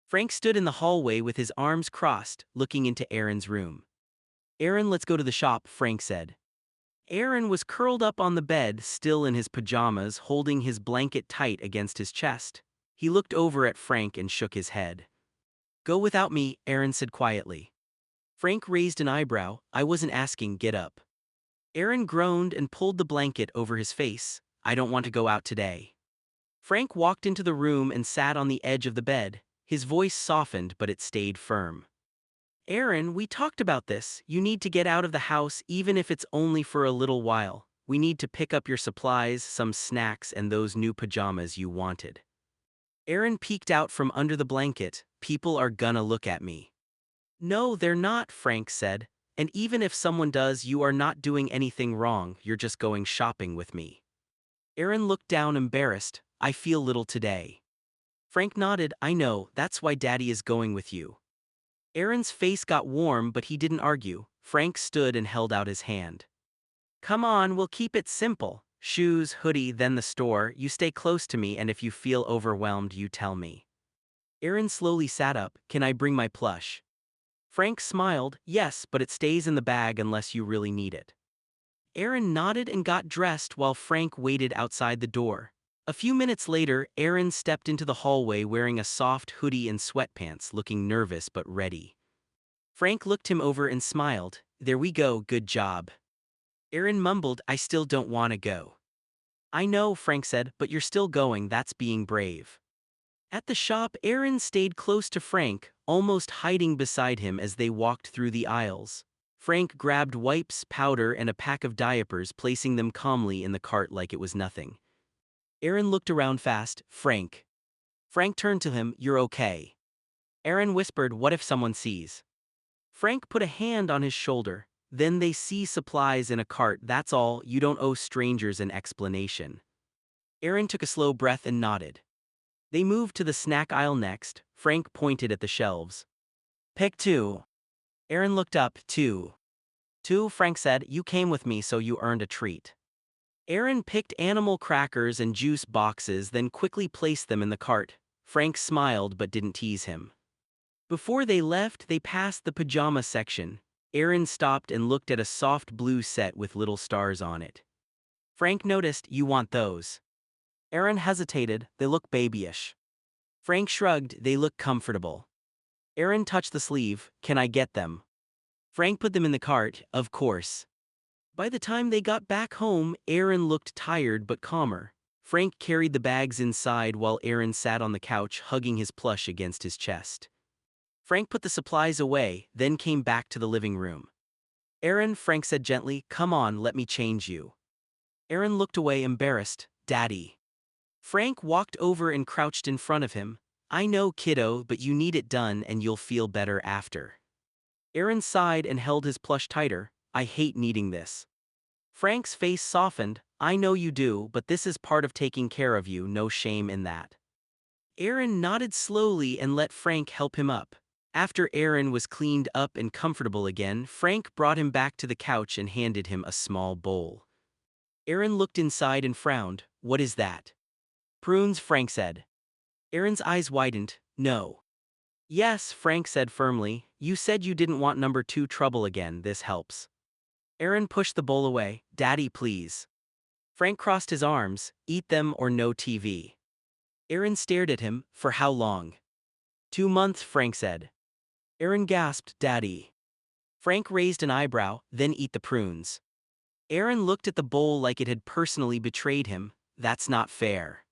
Frank stood in the hallway with his arms crossed, looking into Aaron's room. "Aaron, let's go to the shop," Frank said. Aaron was curled up on the bed, still in his pajamas, holding his blanket tight against his chest. He looked over at Frank and shook his head. "Go without me," Aaron said quietly. Frank raised an eyebrow. "I wasn't asking, get up." Aaron groaned and pulled the blanket over his face. "I don't want to go out today." Frank walked into the room and sat on the edge of the bed. His voice softened, but it stayed firm. "Aaron, we talked about this. You need to get out of the house, even if it's only for a little while. We need to pick up your supplies, some snacks, and those new pajamas you wanted." Aaron peeked out from under the blanket. "People are gonna look at me." "No, they're not," Frank said. "And even if someone does, you are not doing anything wrong. You're just going shopping with me." Aaron looked down embarrassed. "I feel little today." Frank nodded. "I know, that's why Daddy is going with you." Aaron's face got warm, but he didn't argue. Frank stood and held out his hand. "Come on, we'll keep it simple. Shoes, hoodie, then the store. You stay close to me, and if you feel overwhelmed, you tell me." Aaron slowly sat up. "Can I bring my plush?" Frank smiled. "Yes, but it stays in the bag unless you really need it." Aaron nodded and got dressed while Frank waited outside the door. A few minutes later, Aaron stepped into the hallway wearing a soft hoodie and sweatpants, looking nervous but ready. Frank looked him over and smiled. "There we go, good job." Aaron mumbled, "I still don't want to go." "I know," Frank said, "but you're still going, that's being brave." At the shop, Aaron stayed close to Frank, almost hiding beside him as they walked through the aisles. Frank grabbed wipes, powder, and a pack of diapers, placing them calmly in the cart like it was nothing. Aaron looked around fast. "Frank." Frank turned to him. "You're okay." Aaron whispered, "What if someone sees?" Frank put a hand on his shoulder. "Then they see supplies in a cart, that's all. You don't owe strangers an explanation." Aaron took a slow breath and nodded. They moved to the snack aisle next. Frank pointed at the shelves. "Pick two." Aaron looked up. "Two." "Two," Frank said. "You came with me, so you earned a treat." Aaron picked animal crackers and juice boxes, then quickly placed them in the cart. Frank smiled but didn't tease him. Before they left, they passed the pajama section. Aaron stopped and looked at a soft blue set with little stars on it. Frank noticed. "You want those?" Aaron hesitated. "They look babyish." Frank shrugged. "They look comfortable." Aaron touched the sleeve. "Can I get them?" Frank put them in the cart. "Of course." By the time they got back home, Aaron looked tired but calmer. Frank carried the bags inside while Aaron sat on the couch, hugging his plush against his chest. Frank put the supplies away, then came back to the living room. "Aaron," Frank said gently, "come on, let me change you." Aaron looked away embarrassed. "Daddy." Frank walked over and crouched in front of him. "I know, kiddo, but you need it done and you'll feel better after." Aaron sighed and held his plush tighter. "I hate needing this." Frank's face softened. "I know you do, but this is part of taking care of you, no shame in that." Aaron nodded slowly and let Frank help him up. After Aaron was cleaned up and comfortable again, Frank brought him back to the couch and handed him a small bowl. Aaron looked inside and frowned. "What is that?" "Prunes," Frank said. Aaron's eyes widened. "No." "Yes," Frank said firmly. "You said you didn't want number 2 trouble again, this helps." Aaron pushed the bowl away. "Daddy, please." Frank crossed his arms. "Eat them or no TV." Aaron stared at him. "For how long?" 2 months, Frank said. Aaron gasped. "Daddy." Frank raised an eyebrow. "Then eat the prunes." Aaron looked at the bowl like it had personally betrayed him. "That's not fair."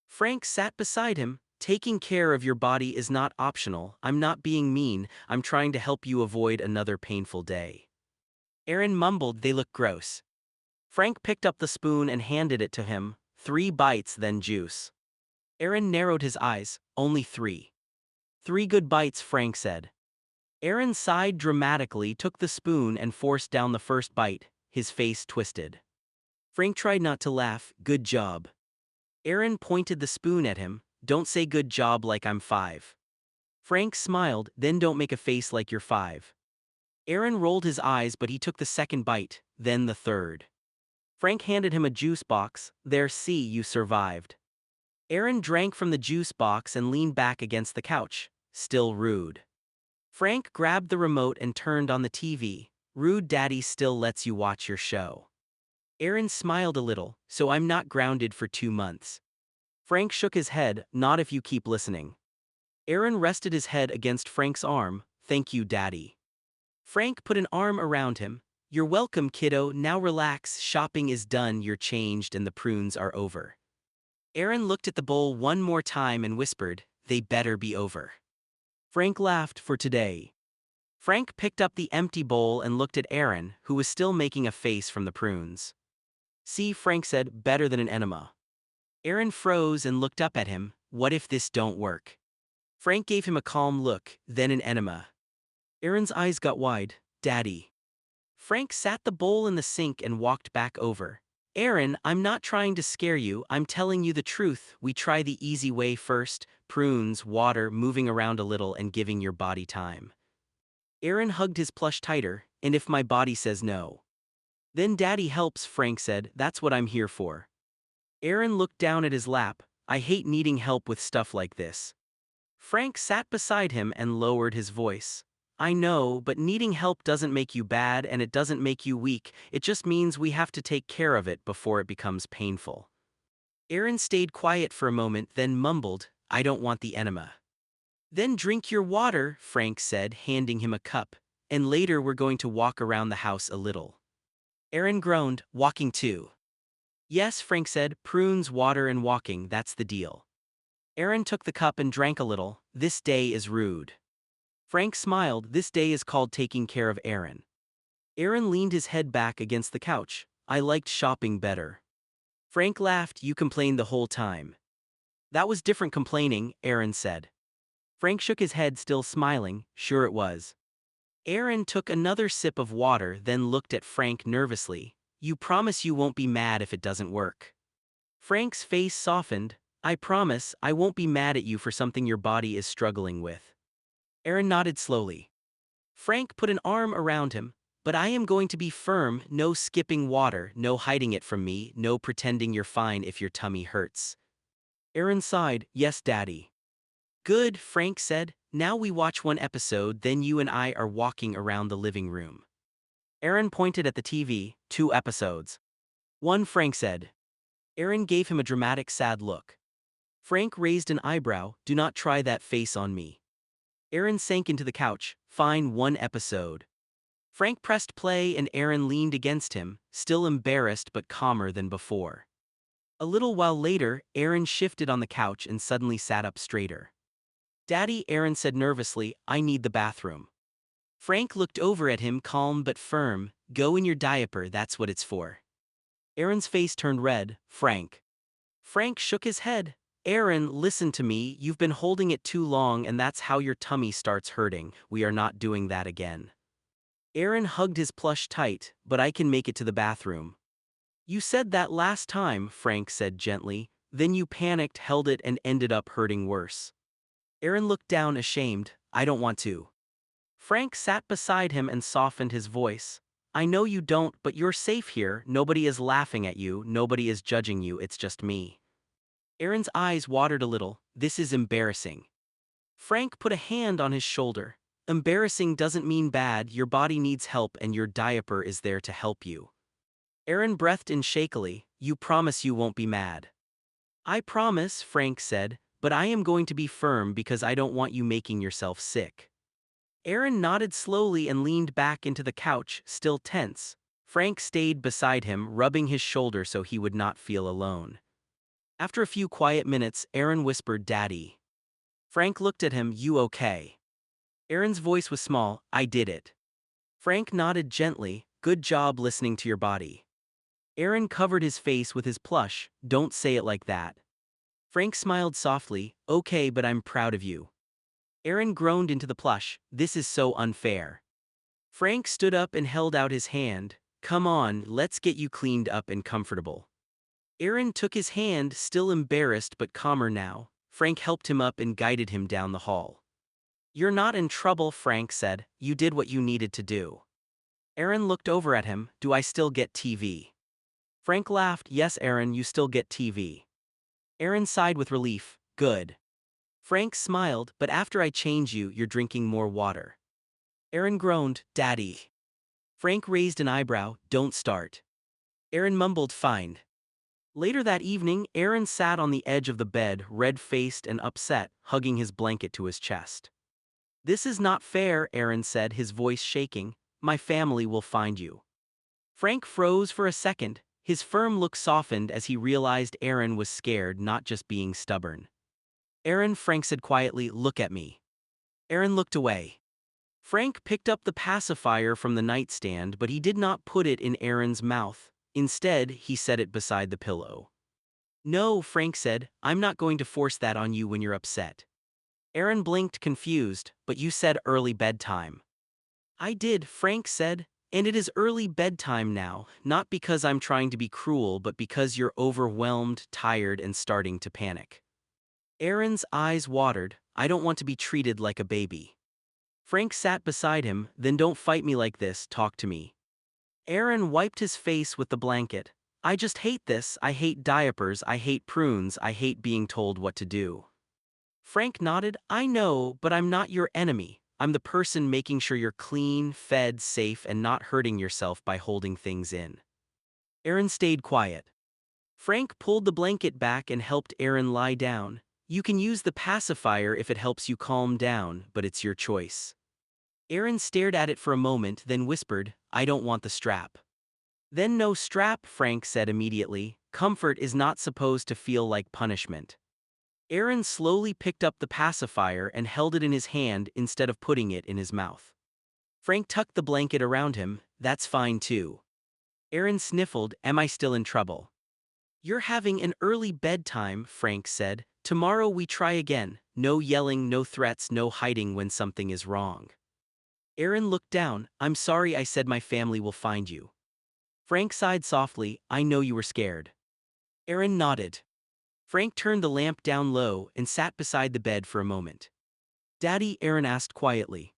Frank sat beside him. "Taking care of your body is not optional. I'm not being mean, I'm trying to help you avoid another painful day." Aaron mumbled, "They look gross." Frank picked up the spoon and handed it to him. 3 bites, then juice. Aaron narrowed his eyes. "Only 3. 3 good bites," Frank said. Aaron sighed dramatically, took the spoon and forced down the first bite. His face twisted. Frank tried not to laugh. "Good job." Aaron pointed the spoon at him. "Don't say good job like I'm 5. Frank smiled. "Then don't make a face like you're 5. Aaron rolled his eyes, but he took the second bite, then the third. Frank handed him a juice box. "There, see, you survived." Aaron drank from the juice box and leaned back against the couch. still rude. Frank grabbed the remote and turned on the TV. Rude daddy still lets you watch your show. Aaron smiled a little, so I'm not grounded for 2 months. Frank shook his head, not if you keep listening. Aaron rested his head against Frank's arm. Thank you, daddy. Frank put an arm around him. You're welcome, kiddo, now relax, shopping is done, you're changed and the prunes are over. Aaron looked at the bowl one more time and whispered, they better be over. Frank laughed for today. Frank picked up the empty bowl and looked at Aaron, who was still making a face from the prunes. See, Frank said, better than an enema. Aaron froze and looked up at him. What if this don't work? Frank gave him a calm look, then an enema. Aaron's eyes got wide. Daddy. Frank sat the bowl in the sink and walked back over. Aaron, I'm not trying to scare you, I'm telling you the truth. We try the easy way first, prunes, water, moving around a little and giving your body time. Aaron hugged his plush tighter, and if my body says no. Then daddy helps, Frank said, that's what I'm here for. Aaron looked down at his lap. I hate needing help with stuff like this. Frank sat beside him and lowered his voice. I know, but needing help doesn't make you bad and it doesn't make you weak, it just means we have to take care of it before it becomes painful. Aaron stayed quiet for a moment, then mumbled, I don't want the enema. Then drink your water, Frank said, handing him a cup, and later we're going to walk around the house a little. Aaron groaned, walking too. Yes, Frank said, prunes, water and walking, that's the deal. Aaron took the cup and drank a little. This day is rude. Frank smiled. This day is called taking care of Aaron. Aaron leaned his head back against the couch. I liked shopping better. Frank laughed. You complained the whole time. That was different complaining, Aaron said. Frank shook his head, still smiling. Sure it was. Aaron took another sip of water, then looked at Frank nervously. You promise you won't be mad if it doesn't work? Frank's face softened. I promise, I won't be mad at you for something your body is struggling with. Aaron nodded slowly. Frank put an arm around him. But I am going to be firm, no skipping water, no hiding it from me, no pretending you're fine if your tummy hurts. Aaron sighed, yes, daddy. Good, Frank said. Now we watch one episode, then you and I are walking around the living room. Aaron pointed at the TV, 2 episodes. 1, Frank said. Aaron gave him a dramatic, sad look. Frank raised an eyebrow, do not try that face on me. Aaron sank into the couch, fine, 1 episode. Frank pressed play and Aaron leaned against him, still embarrassed but calmer than before. A little while later, Aaron shifted on the couch and suddenly sat up straighter. Daddy, Aaron said nervously, I need the bathroom. Frank looked over at him, calm but firm. Go in your diaper, that's what it's for. Aaron's face turned red. Frank. Frank shook his head. Aaron, listen to me, you've been holding it too long and that's how your tummy starts hurting. We are not doing that again. Aaron hugged his plush tight, but I can make it to the bathroom. You said that last time, Frank said gently, then you panicked, held it and ended up hurting worse. Aaron looked down ashamed, I don't want to. Frank sat beside him and softened his voice. I know you don't, but you're safe here, nobody is laughing at you, nobody is judging you, it's just me. Aaron's eyes watered a little, this is embarrassing. Frank put a hand on his shoulder. Embarrassing doesn't mean bad, your body needs help and your diaper is there to help you. Aaron breathed in shakily, you promise you won't be mad? I promise, Frank said, but I am going to be firm because I don't want you making yourself sick. Aaron nodded slowly and leaned back into the couch, still tense. Frank stayed beside him, rubbing his shoulder so he would not feel alone. After a few quiet minutes, Aaron whispered, Daddy. Frank looked at him, you okay? Aaron's voice was small, I did it. Frank nodded gently, good job listening to your body. Aaron covered his face with his plush, don't say it like that. Frank smiled softly, okay, but I'm proud of you. Aaron groaned into the plush, this is so unfair. Frank stood up and held out his hand, come on, let's get you cleaned up and comfortable. Aaron took his hand, still embarrassed but calmer now. Frank helped him up and guided him down the hall. You're not in trouble, Frank said, you did what you needed to do. Aaron looked over at him, do I still get TV? Frank laughed, yes Aaron, you still get TV. Aaron sighed with relief, good. Frank smiled, but after I change you, you're drinking more water. Aaron groaned, Daddy. Frank raised an eyebrow, don't start. Aaron mumbled, fine. Later that evening, Aaron sat on the edge of the bed, red-faced and upset, hugging his blanket to his chest. This is not fair, Aaron said, his voice shaking. My family will find you. Frank froze for a second, his firm look softened as he realized Aaron was scared, not just being stubborn. Aaron, Frank said quietly, look at me. Aaron looked away. Frank picked up the pacifier from the nightstand, but he did not put it in Aaron's mouth. Instead, he set it beside the pillow. No, Frank said, I'm not going to force that on you when you're upset. Aaron blinked, confused, but you said early bedtime. I did, Frank said, and it is early bedtime now, not because I'm trying to be cruel, but because you're overwhelmed, tired, and starting to panic. Aaron's eyes watered. I don't want to be treated like a baby. Frank sat beside him, then don't fight me like this, talk to me. Aaron wiped his face with the blanket. I just hate this, I hate diapers, I hate prunes, I hate being told what to do. Frank nodded, I know, but I'm not your enemy. I'm the person making sure you're clean, fed, safe, and not hurting yourself by holding things in. Aaron stayed quiet. Frank pulled the blanket back and helped Aaron lie down. You can use the pacifier if it helps you calm down, but it's your choice. Aaron stared at it for a moment, then whispered, I don't want the strap. Then no strap, Frank said immediately. Comfort is not supposed to feel like punishment. Aaron slowly picked up the pacifier and held it in his hand instead of putting it in his mouth. Frank tucked the blanket around him. That's fine too. Aaron sniffled, am I still in trouble? You're having an early bedtime, Frank said. Tomorrow we try again. No yelling, no threats, no hiding when something is wrong. Aaron looked down. I'm sorry, I said my family will find you. Frank sighed softly. I know you were scared. Aaron nodded. Frank turned the lamp down low and sat beside the bed for a moment. Daddy, Aaron asked quietly.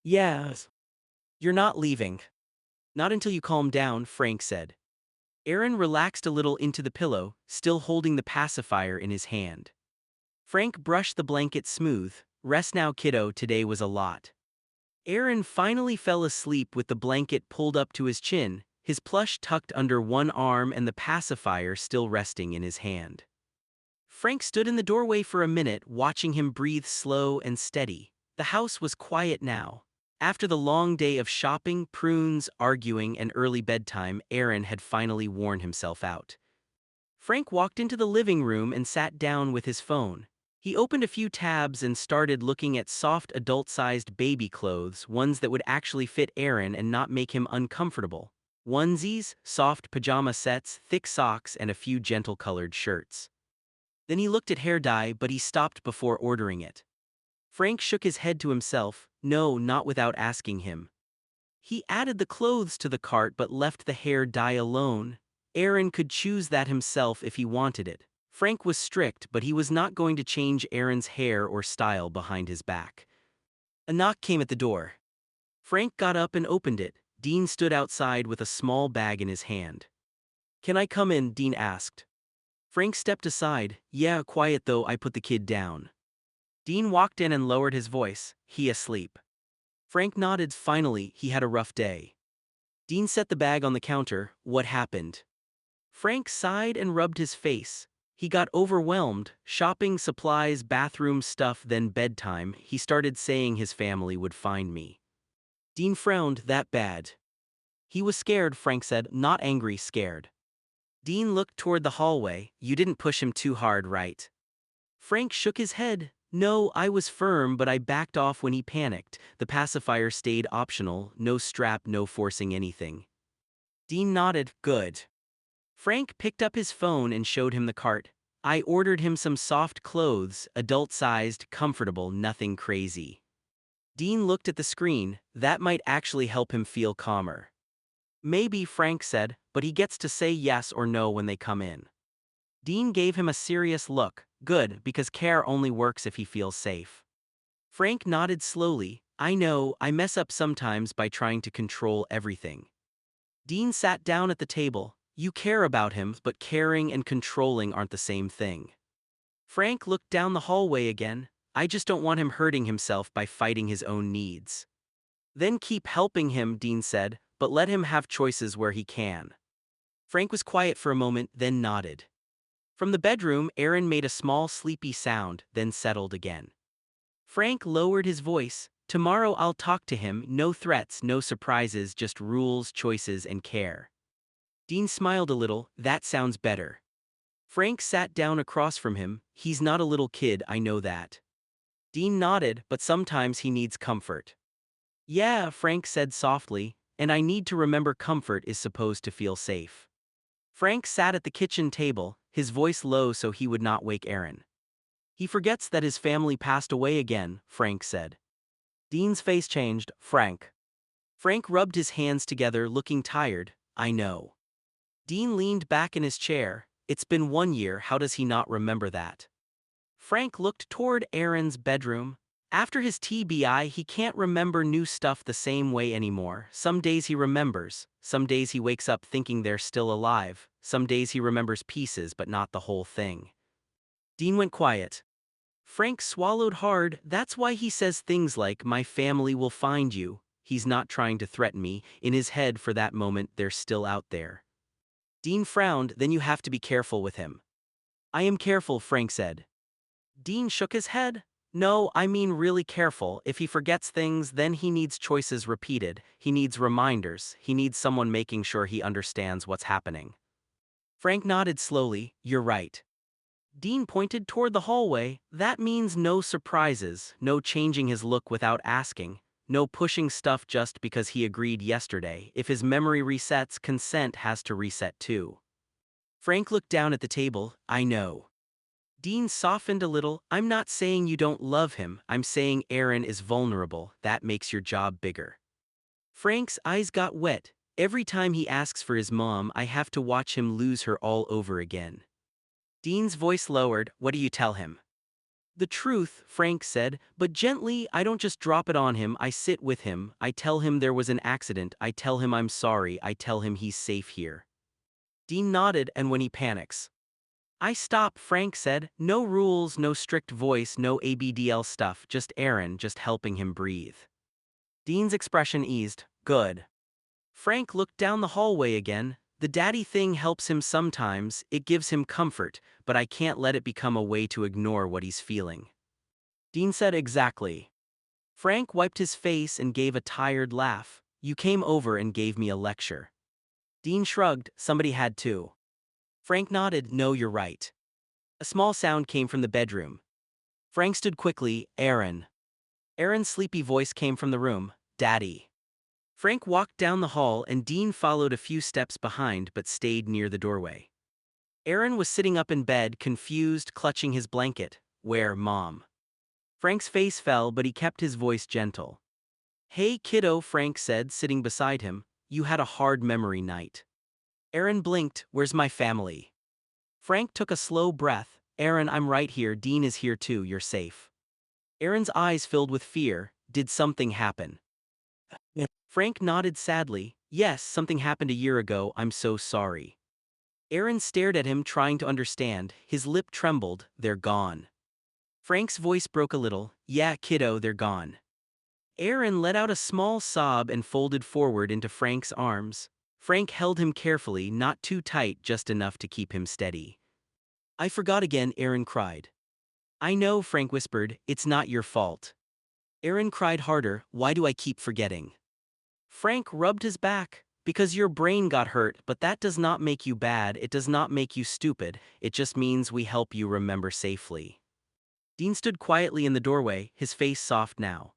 Yes. You're not leaving. Not until you calm down, Frank said. Aaron relaxed a little into the pillow, still holding the pacifier in his hand. Frank brushed the blanket smooth. Rest now, kiddo, today was a lot. Aaron finally fell asleep with the blanket pulled up to his chin, his plush tucked under one arm and the pacifier still resting in his hand. Frank stood in the doorway for a minute, watching him breathe slow and steady. The house was quiet now. After the long day of shopping, prunes, arguing, and early bedtime, Aaron had finally worn himself out. Frank walked into the living room and sat down with his phone. He opened a few tabs and started looking at soft adult-sized baby clothes, ones that would actually fit Aaron and not make him uncomfortable. Onesies, soft pajama sets, thick socks, and a few gentle-colored shirts. Then he looked at hair dye, but he stopped before ordering it. Frank shook his head to himself, no, not without asking him. He added the clothes to the cart but left the hair dye alone. Aaron could choose that himself if he wanted it. Frank was strict, but he was not going to change Aaron's hair or style behind his back. A knock came at the door. Frank got up and opened it. Dean stood outside with a small bag in his hand. Can I come in? Dean asked. Frank stepped aside. Yeah, quiet though, I put the kid down. Dean walked in and lowered his voice. He asleep. Frank nodded. Finally, he had a rough day. Dean set the bag on the counter. What happened? Frank sighed and rubbed his face. He got overwhelmed. Shopping, supplies, bathroom stuff, then bedtime. He started saying his family would find me. Dean frowned. That bad? He was scared, Frank said, not angry, scared. Dean looked toward the hallway. You didn't push him too hard, right? Frank shook his head. No, I was firm, but I backed off when he panicked. The pacifier stayed optional, no strap, no forcing anything. Dean nodded. Good. Frank picked up his phone and showed him the cart. I ordered him some soft clothes, adult-sized, comfortable, nothing crazy. Dean looked at the screen. That might actually help him feel calmer. Maybe, Frank said, but he gets to say yes or no when they come in. Dean gave him a serious look. Good, because care only works if he feels safe. Frank nodded slowly. I know, I mess up sometimes by trying to control everything. Dean sat down at the table. You care about him, but caring and controlling aren't the same thing. Frank looked down the hallway again. I just don't want him hurting himself by fighting his own needs. Then keep helping him, Dean said, but let him have choices where he can. Frank was quiet for a moment, then nodded. From the bedroom, Aaron made a small sleepy sound, then settled again. Frank lowered his voice. Tomorrow I'll talk to him, no threats, no surprises, just rules, choices, and care. Dean smiled a little. That sounds better. Frank sat down across from him. He's not a little kid, I know that. Dean nodded, but sometimes he needs comfort. Yeah, Frank said softly, and I need to remember comfort is supposed to feel safe. Frank sat at the kitchen table, his voice low so he would not wake Aaron. He forgets that his family passed away again, Frank said. Dean's face changed. Frank. Frank rubbed his hands together, looking tired. I know. Dean leaned back in his chair. It's been 1 year, how does he not remember that? Frank looked toward Aaron's bedroom. After his TBI, he can't remember new stuff the same way anymore. Some days he remembers, some days he wakes up thinking they're still alive, some days he remembers pieces but not the whole thing. Dean went quiet. Frank swallowed hard. That's why he says things like, my family will find you. He's not trying to threaten me. In his head for that moment, they're still out there. Dean frowned. Then you have to be careful with him. I am careful, Frank said. Dean shook his head. No, I mean really careful. If he forgets things, then he needs choices repeated. He needs reminders. He needs someone making sure he understands what's happening. Frank nodded slowly. You're right. Dean pointed toward the hallway. That means no surprises, no changing his look without asking, no pushing stuff just because he agreed yesterday. If his memory resets, consent has to reset too. Frank looked down at the table. I know. Dean softened a little. I'm not saying you don't love him. I'm saying Aaron is vulnerable. That makes your job bigger. Frank's eyes got wet. Every time he asks for his mom, I have to watch him lose her all over again. Dean's voice lowered. What do you tell him? The truth, Frank said, but gently. I don't just drop it on him. I sit with him. I tell him there was an accident. I tell him I'm sorry. I tell him he's safe here. Dean nodded. And when he panics? I stop, Frank said. No rules, no strict voice, no ABDL stuff, just Aaron, just helping him breathe. Dean's expression eased. Good. Frank looked down the hallway again. The daddy thing helps him sometimes, it gives him comfort, but I can't let it become a way to ignore what he's feeling. Dean said exactly. Frank wiped his face and gave a tired laugh. You came over and gave me a lecture. Dean shrugged. Somebody had to. Frank nodded. No, you're right. A small sound came from the bedroom. Frank stood quickly. Aaron. Aaron's sleepy voice came from the room. Daddy. Frank walked down the hall and Dean followed a few steps behind but stayed near the doorway. Aaron was sitting up in bed, confused, clutching his blanket. Where, Mom? Frank's face fell, but he kept his voice gentle. Hey, kiddo, Frank said, sitting beside him. You had a hard memory night. Aaron blinked. Where's my family? Frank took a slow breath. Aaron, I'm right here. Dean is here too. You're safe. Aaron's eyes filled with fear. Did something happen? Frank nodded sadly. Yes, something happened a year ago. I'm so sorry. Aaron stared at him, trying to understand. His lip trembled. They're gone. Frank's voice broke a little. Yeah, kiddo, they're gone. Aaron let out a small sob and folded forward into Frank's arms. Frank held him carefully, not too tight, just enough to keep him steady. I forgot again, Aaron cried. I know, Frank whispered. It's not your fault. Aaron cried harder. Why do I keep forgetting? Frank rubbed his back. Because your brain got hurt, but that does not make you bad, it does not make you stupid, it just means we help you remember safely. Dean stood quietly in the doorway, his face soft now.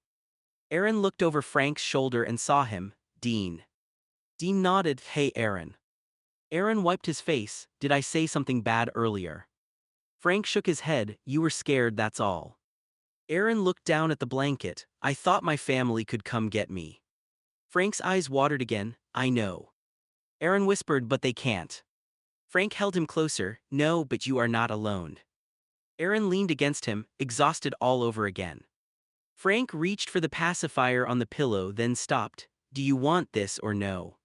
Aaron looked over Frank's shoulder and saw him. Dean. Dean nodded. Hey, Aaron. Aaron wiped his face. Did I say something bad earlier? Frank shook his head. You were scared, that's all. Aaron looked down at the blanket. I thought my family could come get me. Frank's eyes watered again. I know. Aaron whispered, but they can't. Frank held him closer. No, but you are not alone. Aaron leaned against him, exhausted all over again. Frank reached for the pacifier on the pillow, then stopped. Do you want this or no?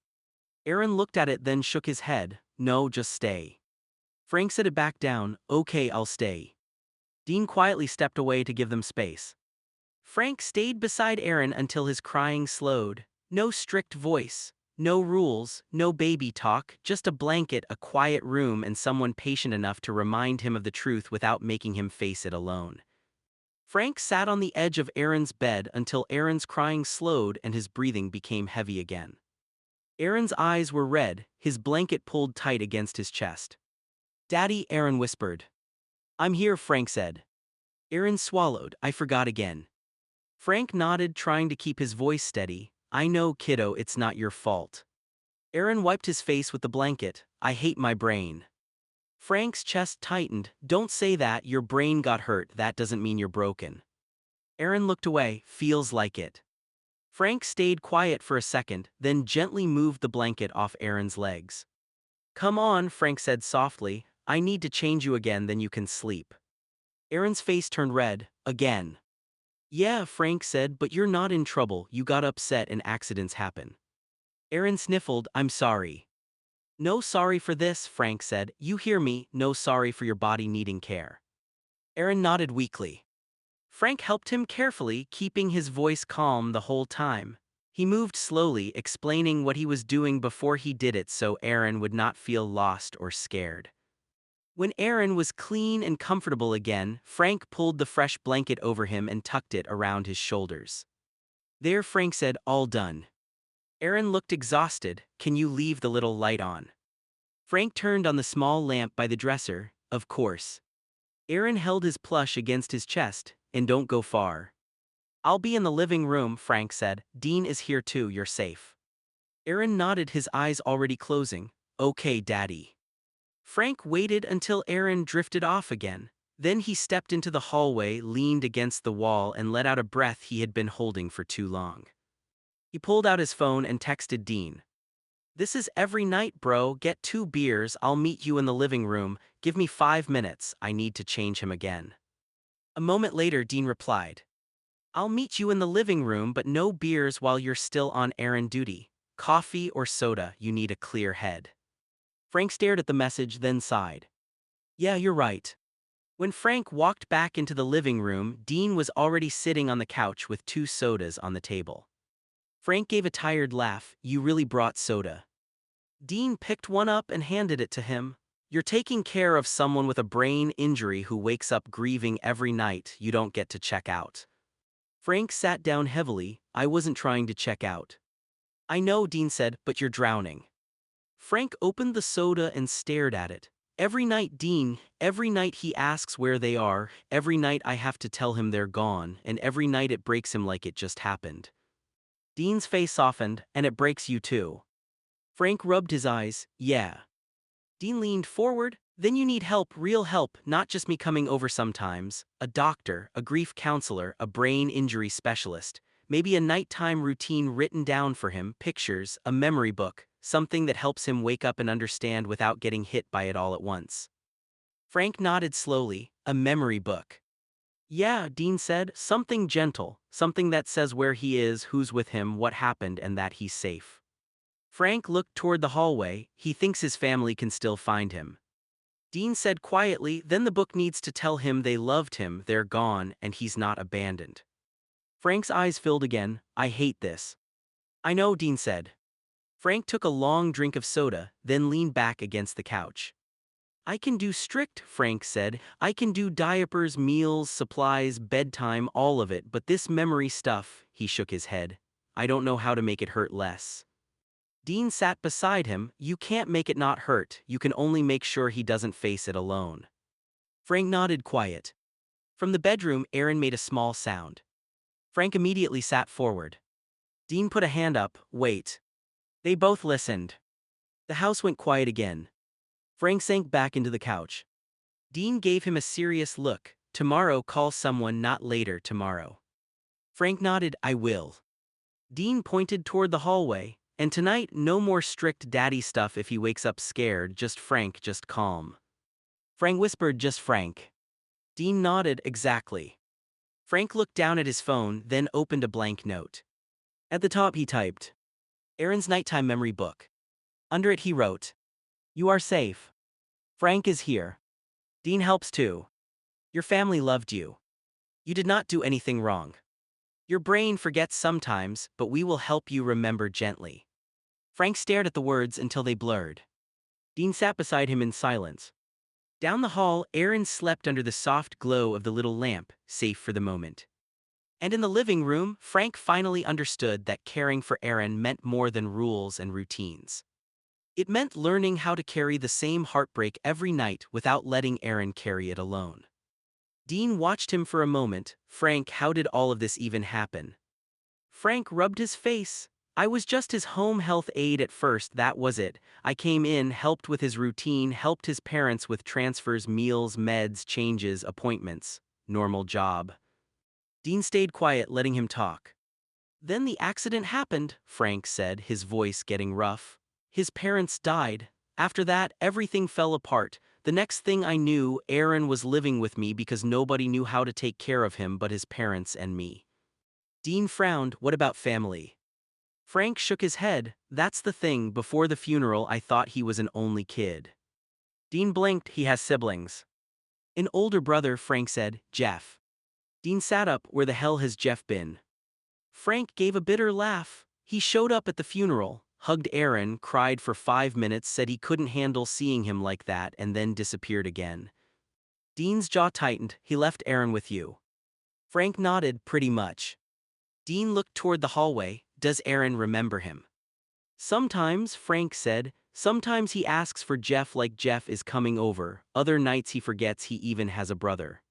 Aaron looked at it, then shook his head. No, just stay. Frank set it back down. Okay, I'll stay. Dean quietly stepped away to give them space. Frank stayed beside Aaron until his crying slowed. No strict voice, no rules, no baby talk, just a blanket, a quiet room, and someone patient enough to remind him of the truth without making him face it alone. Frank sat on the edge of Aaron's bed until Aaron's crying slowed and his breathing became heavy again. Aaron's eyes were red, his blanket pulled tight against his chest. "Daddy," Aaron whispered. "I'm here," Frank said. Aaron swallowed. "I forgot again." Frank nodded, trying to keep his voice steady. "I know, kiddo, it's not your fault." Aaron wiped his face with the blanket. "I hate my brain." Frank's chest tightened. "Don't say that, your brain got hurt, that doesn't mean you're broken." Aaron looked away. "Feels like it." Frank stayed quiet for a second, then gently moved the blanket off Aaron's legs. "Come on," Frank said softly. "I need to change you again, then you can sleep." Aaron's face turned red. "Again?" "Yeah," Frank said, "but you're not in trouble, you got upset and accidents happen." Aaron sniffled. "I'm sorry." "No sorry for this," Frank said. "You hear me, no sorry for your body needing care." Aaron nodded weakly. Frank helped him carefully, keeping his voice calm the whole time. He moved slowly, explaining what he was doing before he did it so Aaron would not feel lost or scared. When Aaron was clean and comfortable again, Frank pulled the fresh blanket over him and tucked it around his shoulders. "There," Frank said, "all done." Aaron looked exhausted. "Can you leave the little light on?" Frank turned on the small lamp by the dresser. "Of course." Aaron held his plush against his chest. "And don't go far." "I'll be in the living room," Frank said. "Dean is here too, you're safe." Aaron nodded, his eyes already closing. "Okay, Daddy." Frank waited until Aaron drifted off again. Then he stepped into the hallway, leaned against the wall, and let out a breath he had been holding for too long. He pulled out his phone and texted Dean. "This is every night, bro. Get 2 beers, I'll meet you in the living room. Give me 5 minutes, I need to change him again." A moment later, Dean replied, "I'll meet you in the living room, but no beers while you're still on errand duty. Coffee or soda, you need a clear head." Frank stared at the message, then sighed. "Yeah, you're right." When Frank walked back into the living room, Dean was already sitting on the couch with 2 sodas on the table. Frank gave a tired laugh. "You really brought soda." Dean picked one up and handed it to him. "You're taking care of someone with a brain injury who wakes up grieving every night, you don't get to check out." Frank sat down heavily. "I wasn't trying to check out." "I know," Dean said, "but you're drowning." Frank opened the soda and stared at it. "Every night, Dean, every night he asks where they are, every night I have to tell him they're gone, and every night it breaks him like it just happened." Dean's face softened. "And it breaks you too." Frank rubbed his eyes. "Yeah." Dean leaned forward. "Then you need help, real help, not just me coming over sometimes. A doctor, a grief counselor, a brain injury specialist. Maybe a nighttime routine written down for him, pictures, a memory book, something that helps him wake up and understand without getting hit by it all at once." Frank nodded slowly. "A memory book." "Yeah," Dean said, "something gentle, something that says where he is, who's with him, what happened, and that he's safe." Frank looked toward the hallway. "He thinks his family can still find him." Dean said quietly, "Then the book needs to tell him they loved him, they're gone, and he's not abandoned." Frank's eyes filled again. "I hate this." "I know," Dean said. Frank took a long drink of soda, then leaned back against the couch. "I can do strict," Frank said. "I can do diapers, meals, supplies, bedtime, all of it, but this memory stuff," he shook his head. "I don't know how to make it hurt less." Dean sat beside him. "You can't make it not hurt, you can only make sure he doesn't face it alone." Frank nodded, quiet. From the bedroom, Aaron made a small sound. Frank immediately sat forward. Dean put a hand up. "Wait." They both listened. The house went quiet again. Frank sank back into the couch. Dean gave him a serious look. "Tomorrow call someone, not later tomorrow." Frank nodded. "I will." Dean pointed toward the hallway. "And tonight, no more strict daddy stuff if he wakes up scared, just Frank, just calm." Frank whispered, "Just Frank." Dean nodded. "Exactly." Frank looked down at his phone, then opened a blank note. At the top he typed, "Aaron's nighttime memory book." Under it he wrote, "You are safe. Frank is here. Dean helps too." Your family loved you. You did not do anything wrong. Your brain forgets sometimes, but we will help you remember gently. Frank stared at the words until they blurred. Dean sat beside him in silence. Down the hall, Aaron slept under the soft glow of the little lamp, safe for the moment. And in the living room, Frank finally understood that caring for Aaron meant more than rules and routines. It meant learning how to carry the same heartbreak every night without letting Aaron carry it alone. Dean watched him for a moment. Frank, how did all of this even happen? Frank rubbed his face. I was just his home health aide at first, that was it. I came in, helped with his routine, helped his parents with transfers, meals, meds, changes, appointments. Normal job. Dean stayed quiet, letting him talk. Then the accident happened, Frank said, his voice getting rough. His parents died. After that, everything fell apart. The next thing I knew, Aaron was living with me because nobody knew how to take care of him but his parents and me. Dean frowned. What about family? Frank shook his head. That's the thing, before the funeral I thought he was an only kid. Dean blinked. He has siblings. An older brother, Frank said, Geoff. Dean sat up. Where the hell has Geoff been? Frank gave a bitter laugh. He showed up at the funeral, hugged Aaron, cried for 5 minutes, said he couldn't handle seeing him like that, and then disappeared again. Dean's jaw tightened. He left Aaron with you. Frank nodded. Pretty much. Dean looked toward the hallway. Does Aaron remember him? Sometimes, Frank said. Sometimes he asks for Geoff like Geoff is coming over. Other nights he forgets he even has a brother.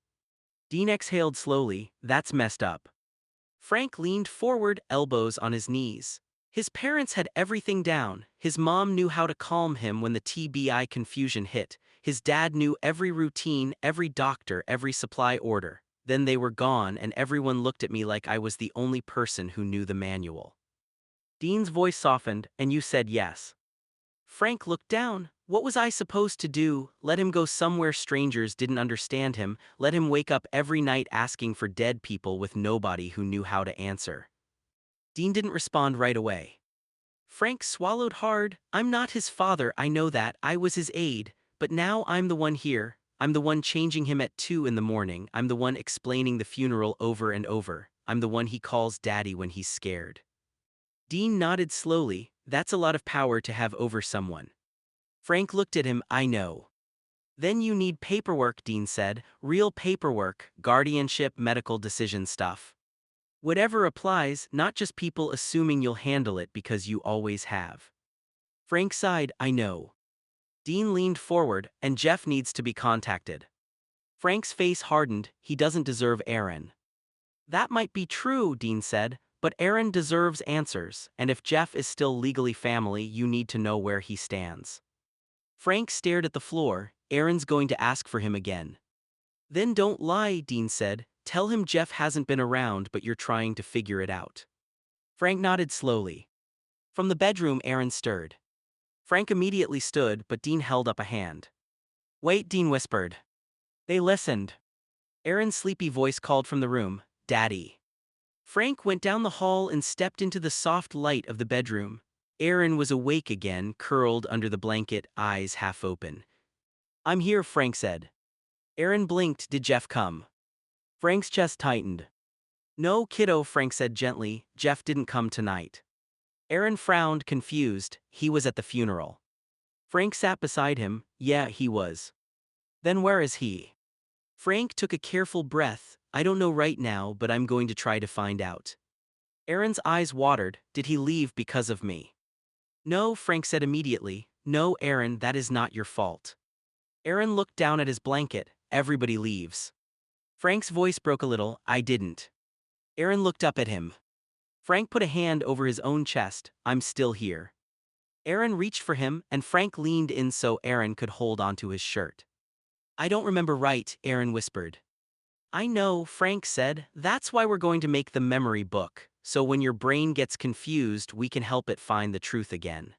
Dean exhaled slowly. That's messed up. Frank leaned forward, elbows on his knees. His parents had everything down. His mom knew how to calm him when the TBI confusion hit. His dad knew every routine, every doctor, every supply order. Then they were gone and everyone looked at me like I was the only person who knew the manual. Dean's voice softened, and you said yes. Frank looked down. What was I supposed to do? Let him go somewhere strangers didn't understand him, let him wake up every night asking for dead people with nobody who knew how to answer. Dean didn't respond right away. Frank swallowed hard. I'm not his father, I know that, I was his aide, but now I'm the one here. I'm the one changing him at 2 in the morning, I'm the one explaining the funeral over and over, I'm the one he calls daddy when he's scared. Dean nodded slowly. That's a lot of power to have over someone. Frank looked at him. I know. Then you need paperwork, Dean said. Real paperwork, guardianship, medical decision stuff. Whatever applies, not just people assuming you'll handle it because you always have. Frank sighed. I know. Dean leaned forward, and Geoff needs to be contacted. Frank's face hardened. He doesn't deserve Aaron. That might be true, Dean said, but Aaron deserves answers, and if Geoff is still legally family, you need to know where he stands. Frank stared at the floor. Aaron's going to ask for him again. Then don't lie, Dean said. Tell him Geoff hasn't been around but you're trying to figure it out. Frank nodded slowly. From the bedroom, Aaron stirred. Frank immediately stood, but Dean held up a hand. Wait, Dean whispered. They listened. Aaron's sleepy voice called from the room, Daddy. Frank went down the hall and stepped into the soft light of the bedroom. Aaron was awake again, curled under the blanket, eyes half open. I'm here, Frank said. Aaron blinked. Did Geoff come? Frank's chest tightened. No, kiddo, Frank said gently. Geoff didn't come tonight. Aaron frowned, confused. He was at the funeral. Frank sat beside him. Yeah, he was. Then where is he? Frank took a careful breath. I don't know right now, but I'm going to try to find out. Aaron's eyes watered. Did he leave because of me? No, Frank said immediately. No, Aaron, that is not your fault. Aaron looked down at his blanket. Everybody leaves. Frank's voice broke a little. I didn't. Aaron looked up at him. Frank put a hand over his own chest. I'm still here. Aaron reached for him, and Frank leaned in so Aaron could hold onto his shirt. I don't remember right, Aaron whispered. I know, Frank said. That's why we're going to make the memory book, so when your brain gets confused, we can help it find the truth again.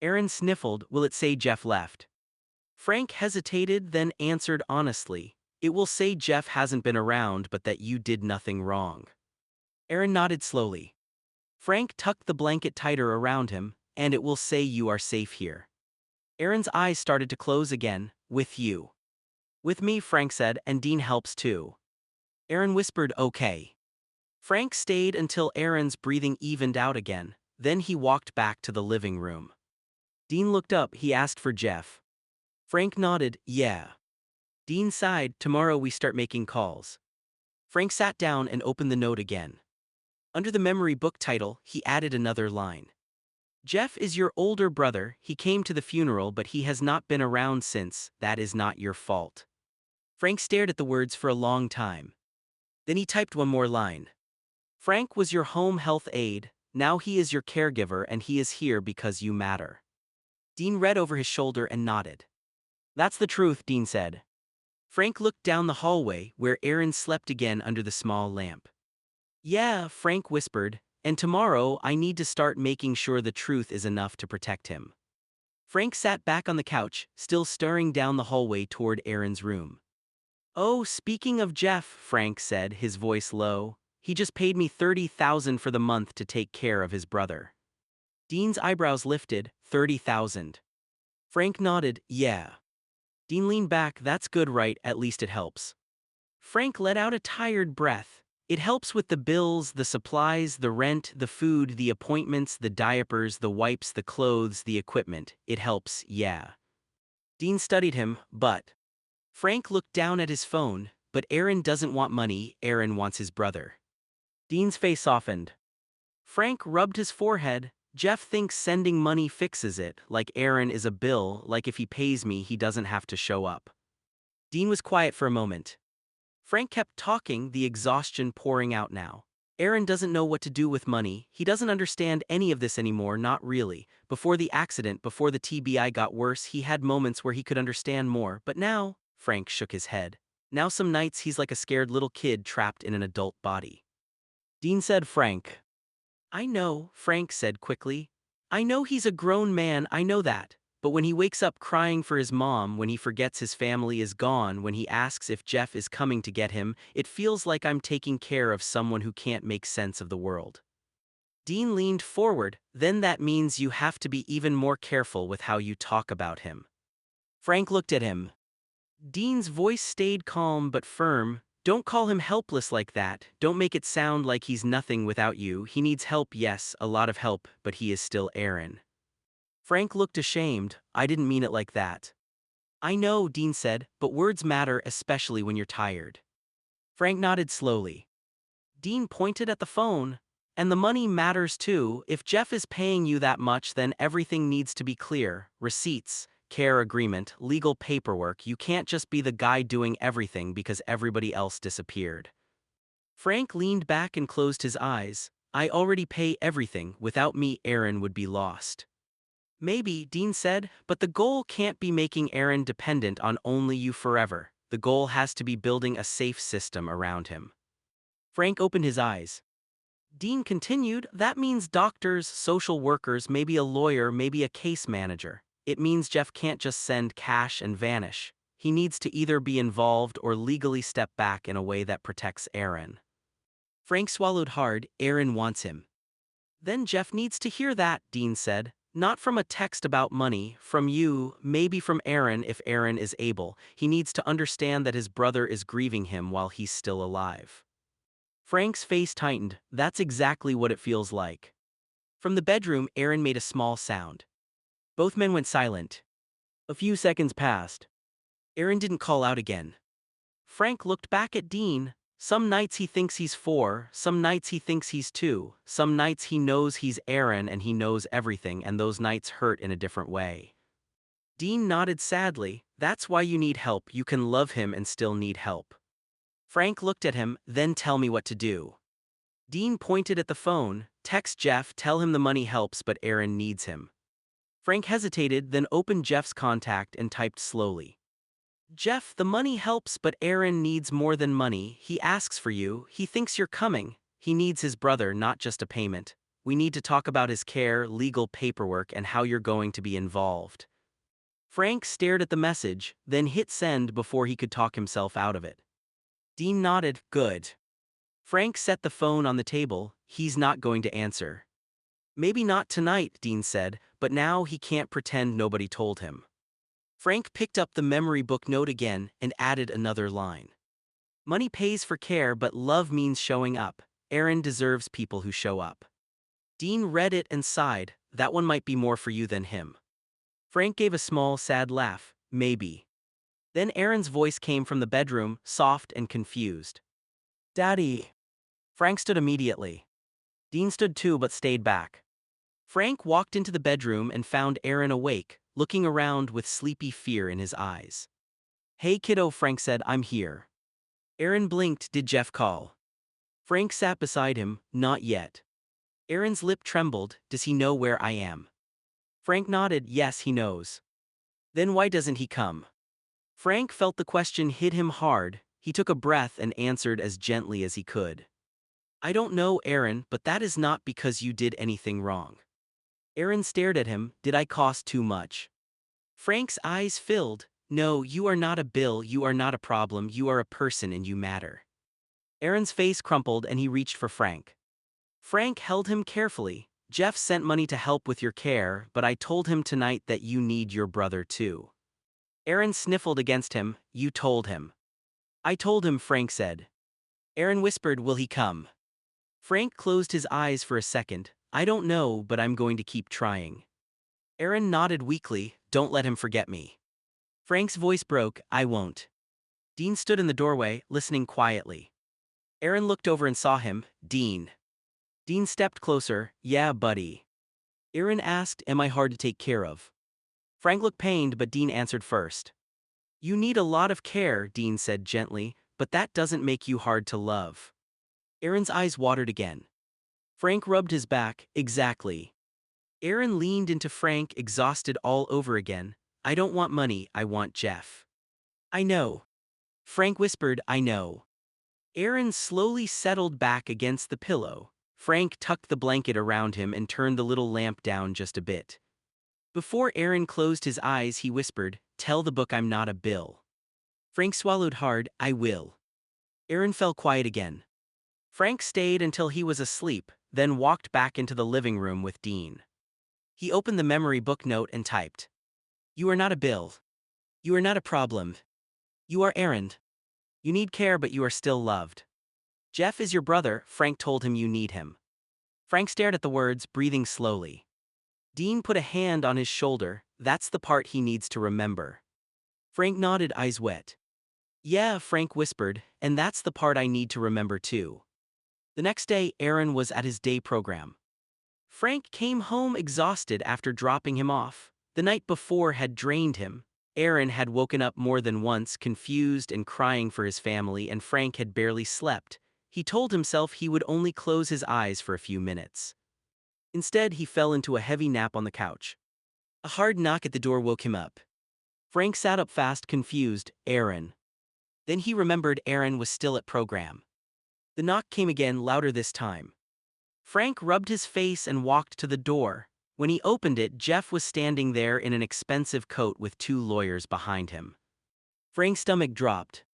Aaron sniffled. Will it say Geoff left? Frank hesitated, then answered honestly. It will say Geoff hasn't been around but that you did nothing wrong. Aaron nodded slowly. Frank tucked the blanket tighter around him, and it will say you are safe here. Aaron's eyes started to close again. With you. With me, Frank said, and Dean helps too. Aaron whispered, okay. Frank stayed until Aaron's breathing evened out again, then he walked back to the living room. Dean looked up, he asked for Geoff. Frank nodded, yeah. Dean sighed, tomorrow we start making calls. Frank sat down and opened the note again. Under the memory book title, he added another line. Geoff is your older brother, he came to the funeral but he has not been around since, that is not your fault. Frank stared at the words for a long time. Then he typed one more line. Frank was your home health aide, now he is your caregiver and he is here because you matter. Dean read over his shoulder and nodded. That's the truth, Dean said. Frank looked down the hallway where Aaron slept again under the small lamp. Yeah, Frank whispered, and tomorrow I need to start making sure the truth is enough to protect him. Frank sat back on the couch, still staring down the hallway toward Aaron's room. Oh, speaking of Geoff, Frank said, his voice low, he just paid me $30,000 for the month to take care of his brother. Dean's eyebrows lifted, $30,000. Frank nodded, yeah. Dean leaned back, that's good, right, at least it helps. Frank let out a tired breath. It helps with the bills, the supplies, the rent, the food, the appointments, the diapers, the wipes, the clothes, the equipment. It helps, yeah. Dean studied him, but... Frank looked down at his phone, but Aaron doesn't want money, Aaron wants his brother. Dean's face softened. Frank rubbed his forehead. Geoff thinks sending money fixes it, like Aaron is a bill, like if he pays me he doesn't have to show up. Dean was quiet for a moment. Frank kept talking, the exhaustion pouring out now. Aaron doesn't know what to do with money, he doesn't understand any of this anymore, not really. Before the accident, before the TBI got worse, he had moments where he could understand more, but now, Frank shook his head. Now some nights he's like a scared little kid trapped in an adult body. Dean said, Frank. I know, Frank said quickly. I know he's a grown man, I know that. But when he wakes up crying for his mom, when he forgets his family is gone, when he asks if Geoff is coming to get him, it feels like I'm taking care of someone who can't make sense of the world. Dean leaned forward, then that means you have to be even more careful with how you talk about him. Frank looked at him. Dean's voice stayed calm but firm. Don't call him helpless like that, don't make it sound like he's nothing without you, he needs help, yes, a lot of help, but he is still Aaron. Frank looked ashamed, I didn't mean it like that. I know, Dean said, but words matter especially when you're tired. Frank nodded slowly. Dean pointed at the phone. And the money matters too, if Geoff is paying you that much then everything needs to be clear, receipts, care agreement, legal paperwork, you can't just be the guy doing everything because everybody else disappeared. Frank leaned back and closed his eyes. I already pay everything, without me Aaron would be lost. Maybe, Dean said, but the goal can't be making Aaron dependent on only you forever. The goal has to be building a safe system around him. Frank opened his eyes. Dean continued, that means doctors, social workers, maybe a lawyer, maybe a case manager. It means Geoff can't just send cash and vanish. He needs to either be involved or legally step back in a way that protects Aaron. Frank swallowed hard, Aaron wants him. Then Geoff needs to hear that, Dean said. Not from a text about money, from you, maybe from Aaron if Aaron is able. He needs to understand that his brother is grieving him while he's still alive. Frank's face tightened, that's exactly what it feels like. From the bedroom, Aaron made a small sound. Both men went silent. A few seconds passed. Aaron didn't call out again. Frank looked back at Dean. Some nights he thinks he's 4, some nights he thinks he's 2, some nights he knows he's Aaron and he knows everything and those nights hurt in a different way. Dean nodded sadly, that's why you need help, you can love him and still need help. Frank looked at him, then tell me what to do. Dean pointed at the phone, text Geoff, tell him the money helps but Aaron needs him. Frank hesitated, then opened Geoff's contact and typed slowly. Geoff, the money helps but Aaron needs more than money, he asks for you, he thinks you're coming, he needs his brother, not just a payment. We need to talk about his care, legal paperwork and how you're going to be involved. Frank stared at the message, then hit send before he could talk himself out of it. Dean nodded, good. Frank set the phone on the table, he's not going to answer. Maybe not tonight, Dean said, but now he can't pretend nobody told him. Frank picked up the memory book note again and added another line. Money pays for care, but love means showing up. Aaron deserves people who show up. Dean read it and sighed. That one might be more for you than him. Frank gave a small, sad laugh. Maybe. Then Aaron's voice came from the bedroom, soft and confused. Daddy. Frank stood immediately. Dean stood too but stayed back. Frank walked into the bedroom and found Aaron awake, looking around with sleepy fear in his eyes. Hey kiddo, Frank said, I'm here. Aaron blinked. Did Geoff call? Frank sat beside him. Not yet. Aaron's lip trembled. Does he know where I am? Frank nodded. Yes, he knows. Then why doesn't he come? Frank felt the question hit him hard. He took a breath and answered as gently as he could. I don't know, Aaron, but that is not because you did anything wrong. Aaron stared at him. Did I cost too much? Frank's eyes filled. No, you are not a bill, you are not a problem, you are a person and you matter. Aaron's face crumpled and he reached for Frank. Frank held him carefully. Geoff sent money to help with your care, but I told him tonight that you need your brother too. Aaron sniffled against him. You told him. I told him, Frank said. Aaron whispered, will he come? Frank closed his eyes for a second. I don't know, but I'm going to keep trying. Aaron nodded weakly. Don't let him forget me. Frank's voice broke. I won't. Dean stood in the doorway, listening quietly. Aaron looked over and saw him. Dean. Dean stepped closer. Yeah, buddy. Aaron asked, am I hard to take care of? Frank looked pained, but Dean answered first. You need a lot of care, Dean said gently, but that doesn't make you hard to love. Aaron's eyes watered again. Frank rubbed his back. Exactly. Aaron leaned into Frank, exhausted all over again. I don't want money, I want Geoff. I know. Frank whispered, I know. Aaron slowly settled back against the pillow. Frank tucked the blanket around him and turned the little lamp down just a bit. Before Aaron closed his eyes, he whispered, tell the book I'm not a bill. Frank swallowed hard. I will. Aaron fell quiet again. Frank stayed until he was asleep, then walked back into the living room with Dean. He opened the memory book note and typed. You are not a bill. You are not a problem. You are Aaron. You need care, but you are still loved. Geoff is your brother, Frank told him you need him. Frank stared at the words, breathing slowly. Dean put a hand on his shoulder. That's the part he needs to remember. Frank nodded, eyes wet. Yeah, Frank whispered, and that's the part I need to remember too. The next day, Aaron was at his day program. Frank came home exhausted after dropping him off. The night before had drained him. Aaron had woken up more than once, confused and crying for his family, and Frank had barely slept. He told himself he would only close his eyes for a few minutes. Instead, he fell into a heavy nap on the couch. A hard knock at the door woke him up. Frank sat up fast, confused. Aaron. Then he remembered Aaron was still at program. The knock came again, louder this time. Frank rubbed his face and walked to the door. When he opened it, Geoff was standing there in an expensive coat with 2 lawyers behind him. Frank's stomach dropped.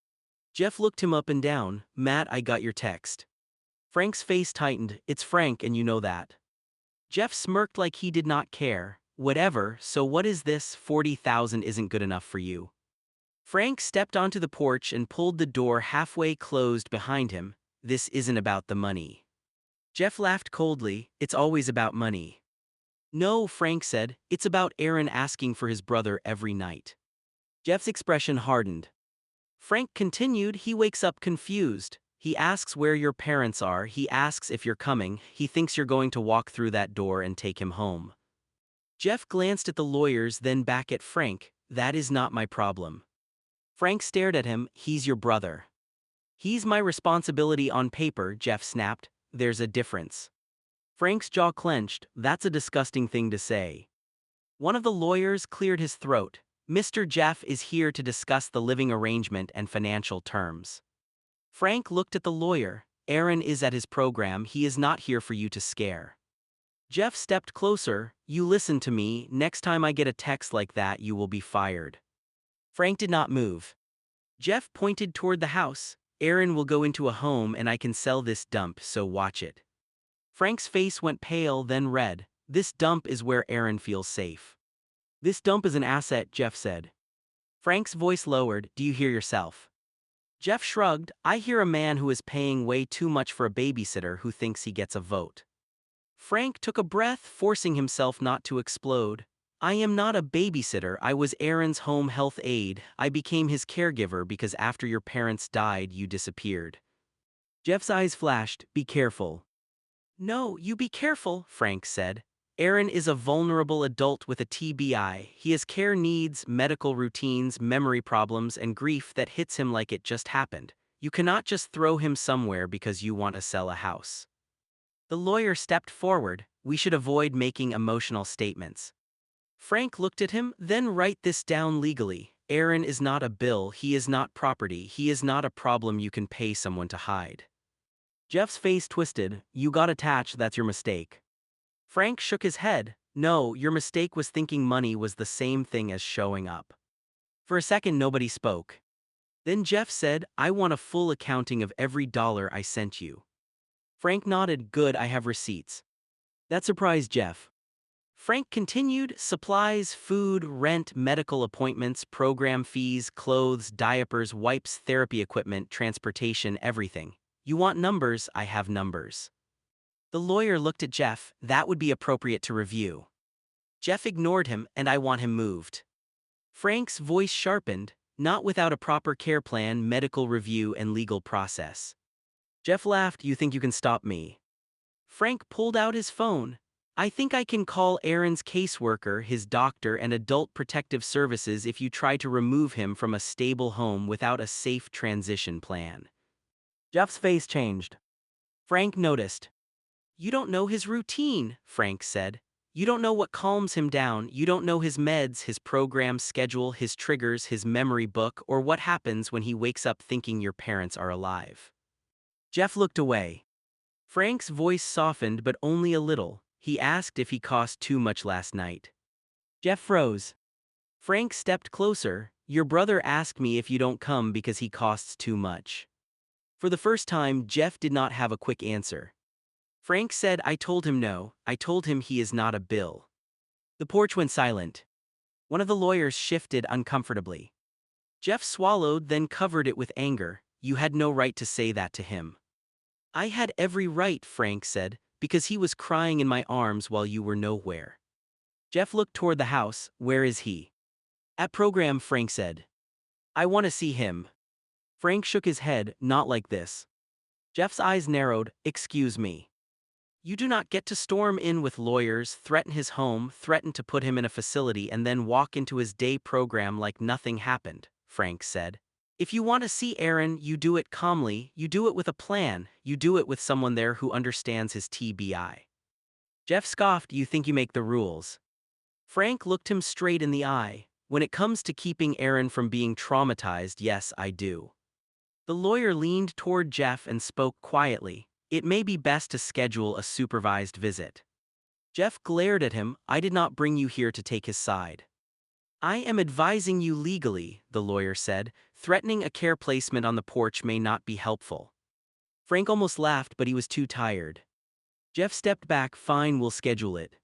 Geoff looked him up and down. Matt, I got your text. Frank's face tightened. It's Frank and you know that. Geoff smirked like he did not care. Whatever, so what is this? 40,000 isn't good enough for you. Frank stepped onto the porch and pulled the door halfway closed behind him. This isn't about the money. Geoff laughed coldly. It's always about money. No, Frank said, it's about Aaron asking for his brother every night. Geoff's expression hardened. Frank continued, he wakes up confused. He asks where your parents are, he asks if you're coming, he thinks you're going to walk through that door and take him home. Geoff glanced at the lawyers, then back at Frank. That is not my problem. Frank stared at him. He's your brother. He's my responsibility on paper, Geoff snapped. There's a difference. Frank's jaw clenched. That's a disgusting thing to say. One of the lawyers cleared his throat. Mr. Geoff is here to discuss the living arrangement and financial terms. Frank looked at the lawyer. Aaron is at his program, he is not here for you to scare. Geoff stepped closer. You listen to me, next time I get a text like that you will be fired. Frank did not move. Geoff pointed toward the house. Aaron will go into a home and I can sell this dump, so watch it. Frank's face went pale, then red. This dump is where Aaron feels safe. This dump is an asset, Geoff said. Frank's voice lowered, do you hear yourself? Geoff shrugged, I hear a man who is paying way too much for a babysitter who thinks he gets a vote. Frank took a breath, forcing himself not to explode. I am not a babysitter, I was Aaron's home health aide. I became his caregiver because after your parents died, you disappeared. Geoff's eyes flashed, be careful. No, you be careful, Frank said. Aaron is a vulnerable adult with a TBI. He has care needs, medical routines, memory problems, and grief that hits him like it just happened. You cannot just throw him somewhere because you want to sell a house. The lawyer stepped forward. We should avoid making emotional statements. Frank looked at him, then write this down legally. Aaron is not a bill, he is not property, he is not a problem you can pay someone to hide. Geoff's face twisted. You got attached, that's your mistake. Frank shook his head. No, your mistake was thinking money was the same thing as showing up. For a second nobody spoke. Then Geoff said, I want a full accounting of every dollar I sent you. Frank nodded, good, I have receipts. That surprised Geoff. Frank continued, supplies, food, rent, medical appointments, program fees, clothes, diapers, wipes, therapy equipment, transportation, everything. You want numbers, I have numbers. The lawyer looked at Geoff, that would be appropriate to review. Geoff ignored him, and I want him moved. Frank's voice sharpened, not without a proper care plan, medical review, and legal process. Geoff laughed, you think you can stop me? Frank pulled out his phone. I think I can call Aaron's caseworker, his doctor, and adult protective services if you try to remove him from a stable home without a safe transition plan. Geoff's face changed. Frank noticed. You don't know his routine, Frank said. You don't know what calms him down, you don't know his meds, his program schedule, his triggers, his memory book, or what happens when he wakes up thinking your parents are alive. Geoff looked away. Frank's voice softened but only a little. He asked if he cost too much last night. Geoff froze. Frank stepped closer. Your brother asked me if you don't come because he costs too much. For the first time, Geoff did not have a quick answer. Frank said, I told him no, I told him he is not a bill. The porch went silent. One of the lawyers shifted uncomfortably. Geoff swallowed, then covered it with anger. You had no right to say that to him. I had every right, Frank said, because he was crying in my arms while you were nowhere. Geoff looked toward the house. Where is he? At program, Frank said. I want to see him. Frank shook his head, not like this. Geoff's eyes narrowed. Excuse me. You do not get to storm in with lawyers, threaten his home, threaten to put him in a facility, and then walk into his day program like nothing happened, Frank said. If you want to see Aaron, you do it calmly, you do it with a plan, you do it with someone there who understands his TBI. Geoff scoffed, you think you make the rules. Frank looked him straight in the eye. When it comes to keeping Aaron from being traumatized, yes, I do. The lawyer leaned toward Geoff and spoke quietly. It may be best to schedule a supervised visit. Geoff glared at him. I did not bring you here to take his side. I am advising you legally, the lawyer said. Threatening a care placement on the porch may not be helpful. Frank almost laughed, but he was too tired. Geoff stepped back. Fine, we'll schedule it.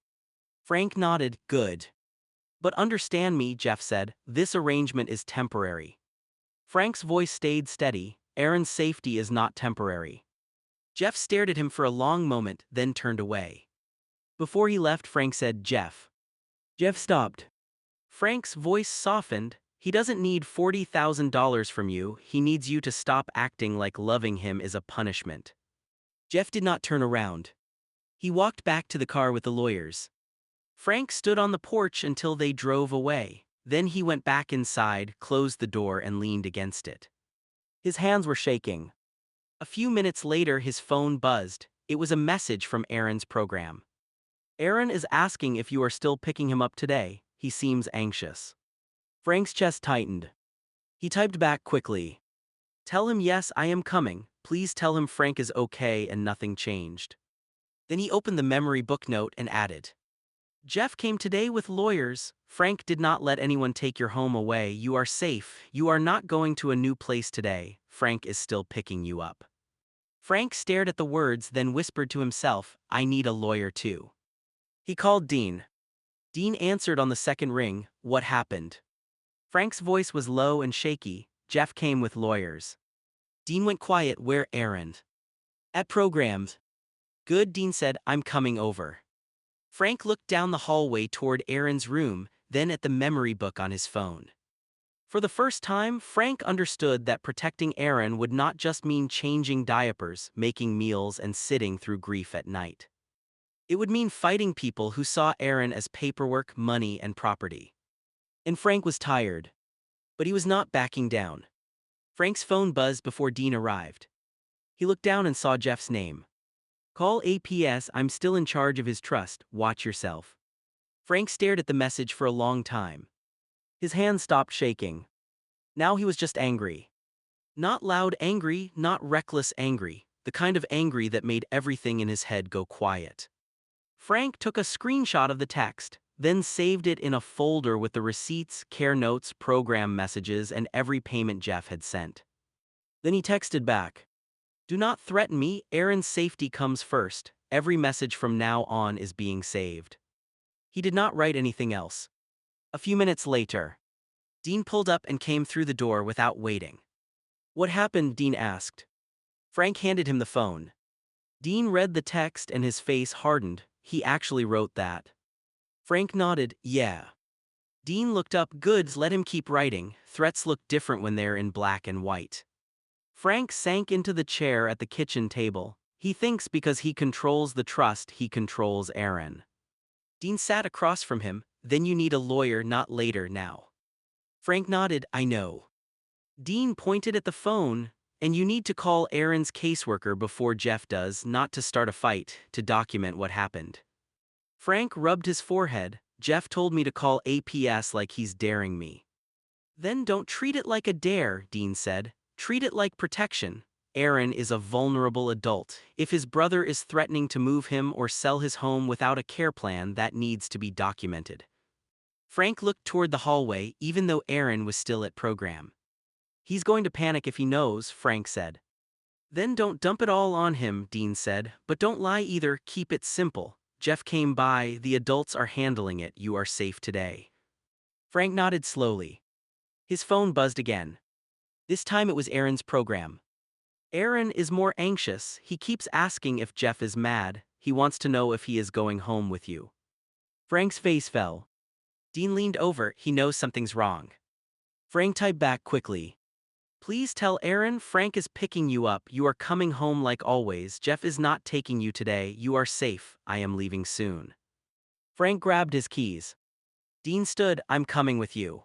Frank nodded. Good. But understand me, Geoff said, this arrangement is temporary. Frank's voice stayed steady. Aaron's safety is not temporary. Geoff stared at him for a long moment, then turned away. Before he left, Frank said, Geoff. Geoff stopped. Frank's voice softened. He doesn't need $40,000 from you, he needs you to stop acting like loving him is a punishment. Geoff did not turn around. He walked back to the car with the lawyers. Frank stood on the porch until they drove away. Then he went back inside, closed the door, and leaned against it. His hands were shaking. A few minutes later, his phone buzzed. It was a message from Aaron's program. Aaron is asking if you are still picking him up today. He seems anxious. Frank's chest tightened. He typed back quickly. Tell him yes, I am coming. Please tell him Frank is okay and nothing changed. Then he opened the memory book note and added. Geoff came today with lawyers. Frank did not let anyone take your home away. You are safe. You are not going to a new place today. Frank is still picking you up. Frank stared at the words, then whispered to himself, I need a lawyer too. He called Dean. Dean answered on the second ring. What happened? Frank's voice was low and shaky. Geoff came with lawyers. Dean went quiet. Where errand? At programs. Good, Dean said, I'm coming over. Frank looked down the hallway toward Aaron's room, then at the memory book on his phone. For the first time, Frank understood that protecting Aaron would not just mean changing diapers, making meals, and sitting through grief at night. It would mean fighting people who saw Aaron as paperwork, money, and property. And Frank was tired. But he was not backing down. Frank's phone buzzed before Dean arrived. He looked down and saw Geoff's name. Call APS, I'm still in charge of his trust, watch yourself. Frank stared at the message for a long time. His hands stopped shaking. Now he was just angry. Not loud angry, not reckless angry, the kind of angry that made everything in his head go quiet. Frank took a screenshot of the text, then saved it in a folder with the receipts, care notes, program messages, and every payment Geoff had sent. Then he texted back. Do not threaten me, Aaron's safety comes first. Every message from now on is being saved. He did not write anything else. A few minutes later, Dean pulled up and came through the door without waiting. What happened? Dean asked. Frank handed him the phone. Dean read the text and his face hardened. He actually wrote that. Frank nodded, yeah. Dean looked up. Good, let him keep writing. Threats look different when they're in black and white. Frank sank into the chair at the kitchen table. He thinks because he controls the trust, he controls Aaron. Dean sat across from him. Then you need a lawyer, not later, now. Frank nodded, I know. Dean pointed at the phone. And you need to call Aaron's caseworker before Geoff does, not to start a fight, to document what happened. Frank rubbed his forehead. Geoff told me to call APS like he's daring me. Then don't treat it like a dare, Dean said. Treat it like protection. Aaron is a vulnerable adult. If his brother is threatening to move him or sell his home without a care plan, that needs to be documented. Frank looked toward the hallway, even though Aaron was still at program. He's going to panic if he knows, Frank said. Then don't dump it all on him, Dean said, but don't lie either, keep it simple. Geoff came by, the adults are handling it, you are safe today. Frank nodded slowly. His phone buzzed again. This time it was Aaron's program. Aaron is more anxious, he keeps asking if Geoff is mad, he wants to know if he is going home with you. Frank's face fell. Dean leaned over, he knows something's wrong. Frank typed back quickly. Please tell Aaron Frank is picking you up, you are coming home like always, Geoff is not taking you today, you are safe, I am leaving soon. Frank grabbed his keys. Dean stood, I'm coming with you.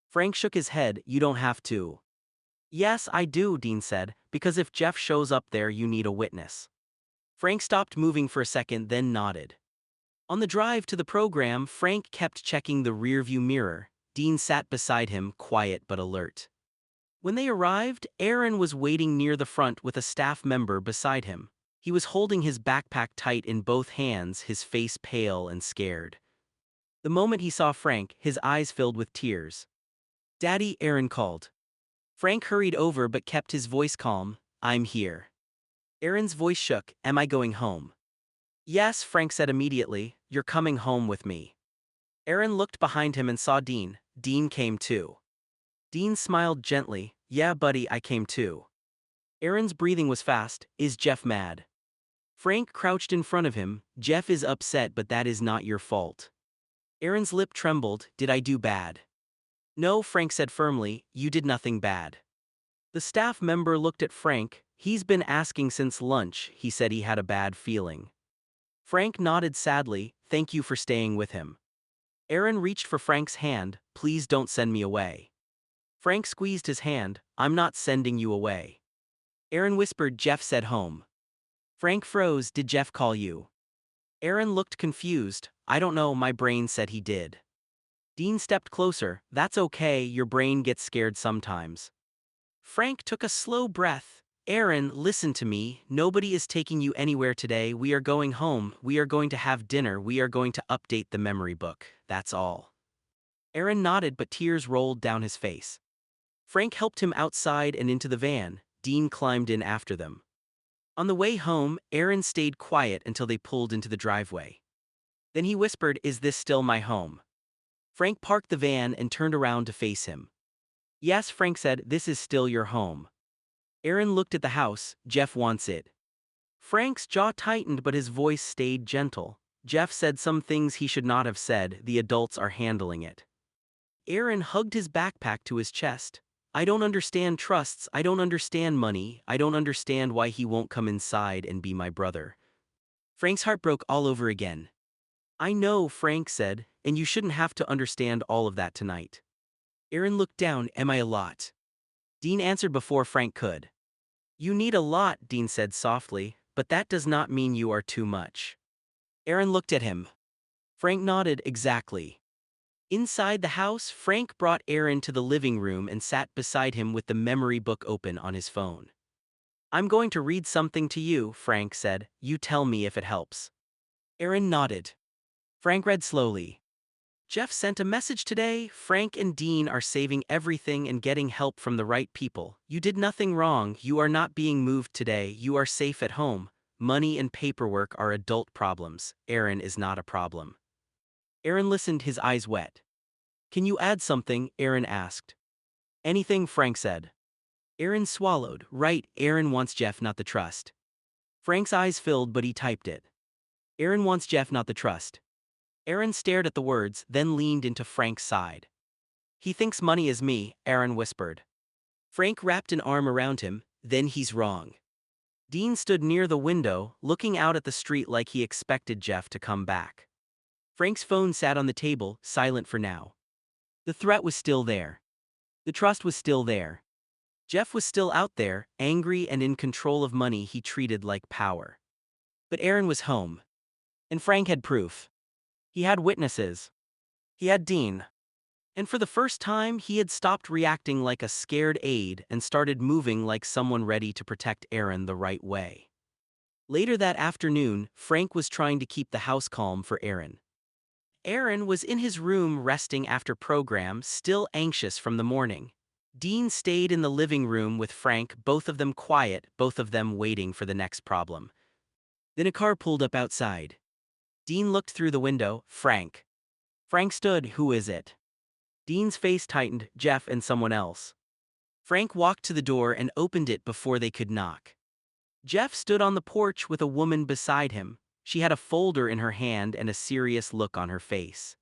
Frank shook his head, you don't have to. Yes, I do, Dean said, because if Geoff shows up there you need a witness. Frank stopped moving for a second, then nodded. On the drive to the program, Frank kept checking the rearview mirror. Dean sat beside him, quiet but alert. When they arrived, Aaron was waiting near the front with a staff member beside him. He was holding his backpack tight in both hands, his face pale and scared. The moment he saw Frank, his eyes filled with tears. Daddy, Aaron called. Frank hurried over but kept his voice calm. I'm here. Aaron's voice shook. Am I going home? Yes, Frank said immediately. You're coming home with me. Aaron looked behind him and saw Dean. Dean came too. Dean smiled gently. Yeah, buddy, I came too. Aaron's breathing was fast. Is Geoff mad? Frank crouched in front of him. Geoff is upset, but that is not your fault. Aaron's lip trembled. Did I do bad? No, Frank said firmly. You did nothing bad. The staff member looked at Frank. He's been asking since lunch. He said he had a bad feeling. Frank nodded sadly. Thank you for staying with him. Aaron reached for Frank's hand. Please don't send me away. Frank squeezed his hand. I'm not sending you away. Aaron whispered. Geoff said home. Frank froze. Did Geoff call you? Aaron looked confused. I don't know, my brain said he did. Dean stepped closer. That's okay, your brain gets scared sometimes. Frank took a slow breath. Aaron, listen to me. Nobody is taking you anywhere today. We are going home. We are going to have dinner. We are going to update the memory book. That's all. Aaron nodded, but tears rolled down his face. Frank helped him outside and into the van. Dean climbed in after them. On the way home, Aaron stayed quiet until they pulled into the driveway. Then he whispered, Is this still my home? Frank parked the van and turned around to face him. Yes, Frank said, this is still your home. Aaron looked at the house. Geoff wants it. Frank's jaw tightened but his voice stayed gentle. Geoff said some things he should not have said, the adults are handling it. Aaron hugged his backpack to his chest. I don't understand trusts, I don't understand money, I don't understand why he won't come inside and be my brother. Frank's heart broke all over again. I know, Frank said, and you shouldn't have to understand all of that tonight. Aaron looked down, am I a lot? Dean answered before Frank could. You need a lot, Dean said softly, but that does not mean you are too much. Aaron looked at him. Frank nodded, exactly. Inside the house, Frank brought Aaron to the living room and sat beside him with the memory book open on his phone. I'm going to read something to you, Frank said. You tell me if it helps. Aaron nodded. Frank read slowly. Geoff sent a message today. Frank and Dean are saving everything and getting help from the right people. You did nothing wrong. You are not being moved today. You are safe at home. Money and paperwork are adult problems. Aaron is not a problem. Aaron listened, his eyes wet. Can you add something? Aaron asked. Anything, Frank said. Aaron swallowed. Right, Aaron wants Geoff, not the trust. Frank's eyes filled but he typed it. Aaron wants Geoff, not the trust. Aaron stared at the words, then leaned into Frank's side. He thinks money is me, Aaron whispered. Frank wrapped an arm around him, then he's wrong. Dean stood near the window, looking out at the street like he expected Geoff to come back. Frank's phone sat on the table, silent for now. The threat was still there. The trust was still there. Geoff was still out there, angry and in control of money he treated like power. But Aaron was home. And Frank had proof. He had witnesses. He had Dean. And for the first time, he had stopped reacting like a scared aide and started moving like someone ready to protect Aaron the right way. Later that afternoon, Frank was trying to keep the house calm for Aaron. Aaron was in his room resting after program, still anxious from the morning. Dean stayed in the living room with Frank, both of them quiet, both of them waiting for the next problem. Then a car pulled up outside. Dean looked through the window. Frank. Frank stood. Who is it? Dean's face tightened. Geoff and someone else. Frank walked to the door and opened it before they could knock. Geoff stood on the porch with a woman beside him. She had a folder in her hand and a serious look on her face.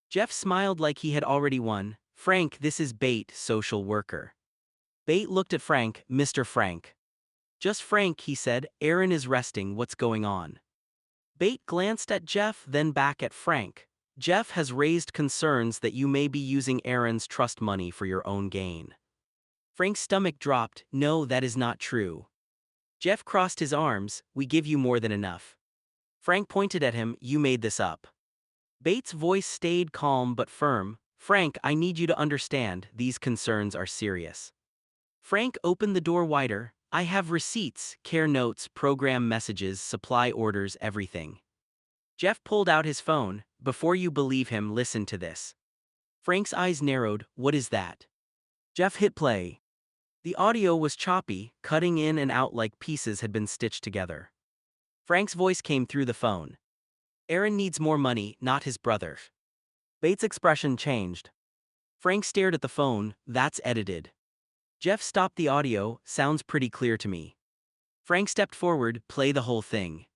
Geoff smiled like he had already won. Frank, this is Beth, social worker. Beth looked at Frank. Mr. Frank. Just Frank, he said. Aaron is resting. What's going on? Beth glanced at Geoff, then back at Frank. Geoff has raised concerns that you may be using Aaron's trust money for your own gain. Frank's stomach dropped. No, that is not true. Geoff crossed his arms. We give you more than enough. Frank pointed at him. You made this up. Beth's voice stayed calm but firm. Frank, I need you to understand, these concerns are serious. Frank opened the door wider. I have receipts, care notes, program messages, supply orders, everything. Geoff pulled out his phone. Before you believe him, listen to this. Frank's eyes narrowed. What is that? Geoff hit play. The audio was choppy, cutting in and out like pieces had been stitched together. Frank's voice came through the phone. Aaron needs more money, not his brother. Beth's expression changed. Frank stared at the phone. That's edited. Geoff stopped the audio. Sounds pretty clear to me. Frank stepped forward. Play the whole thing.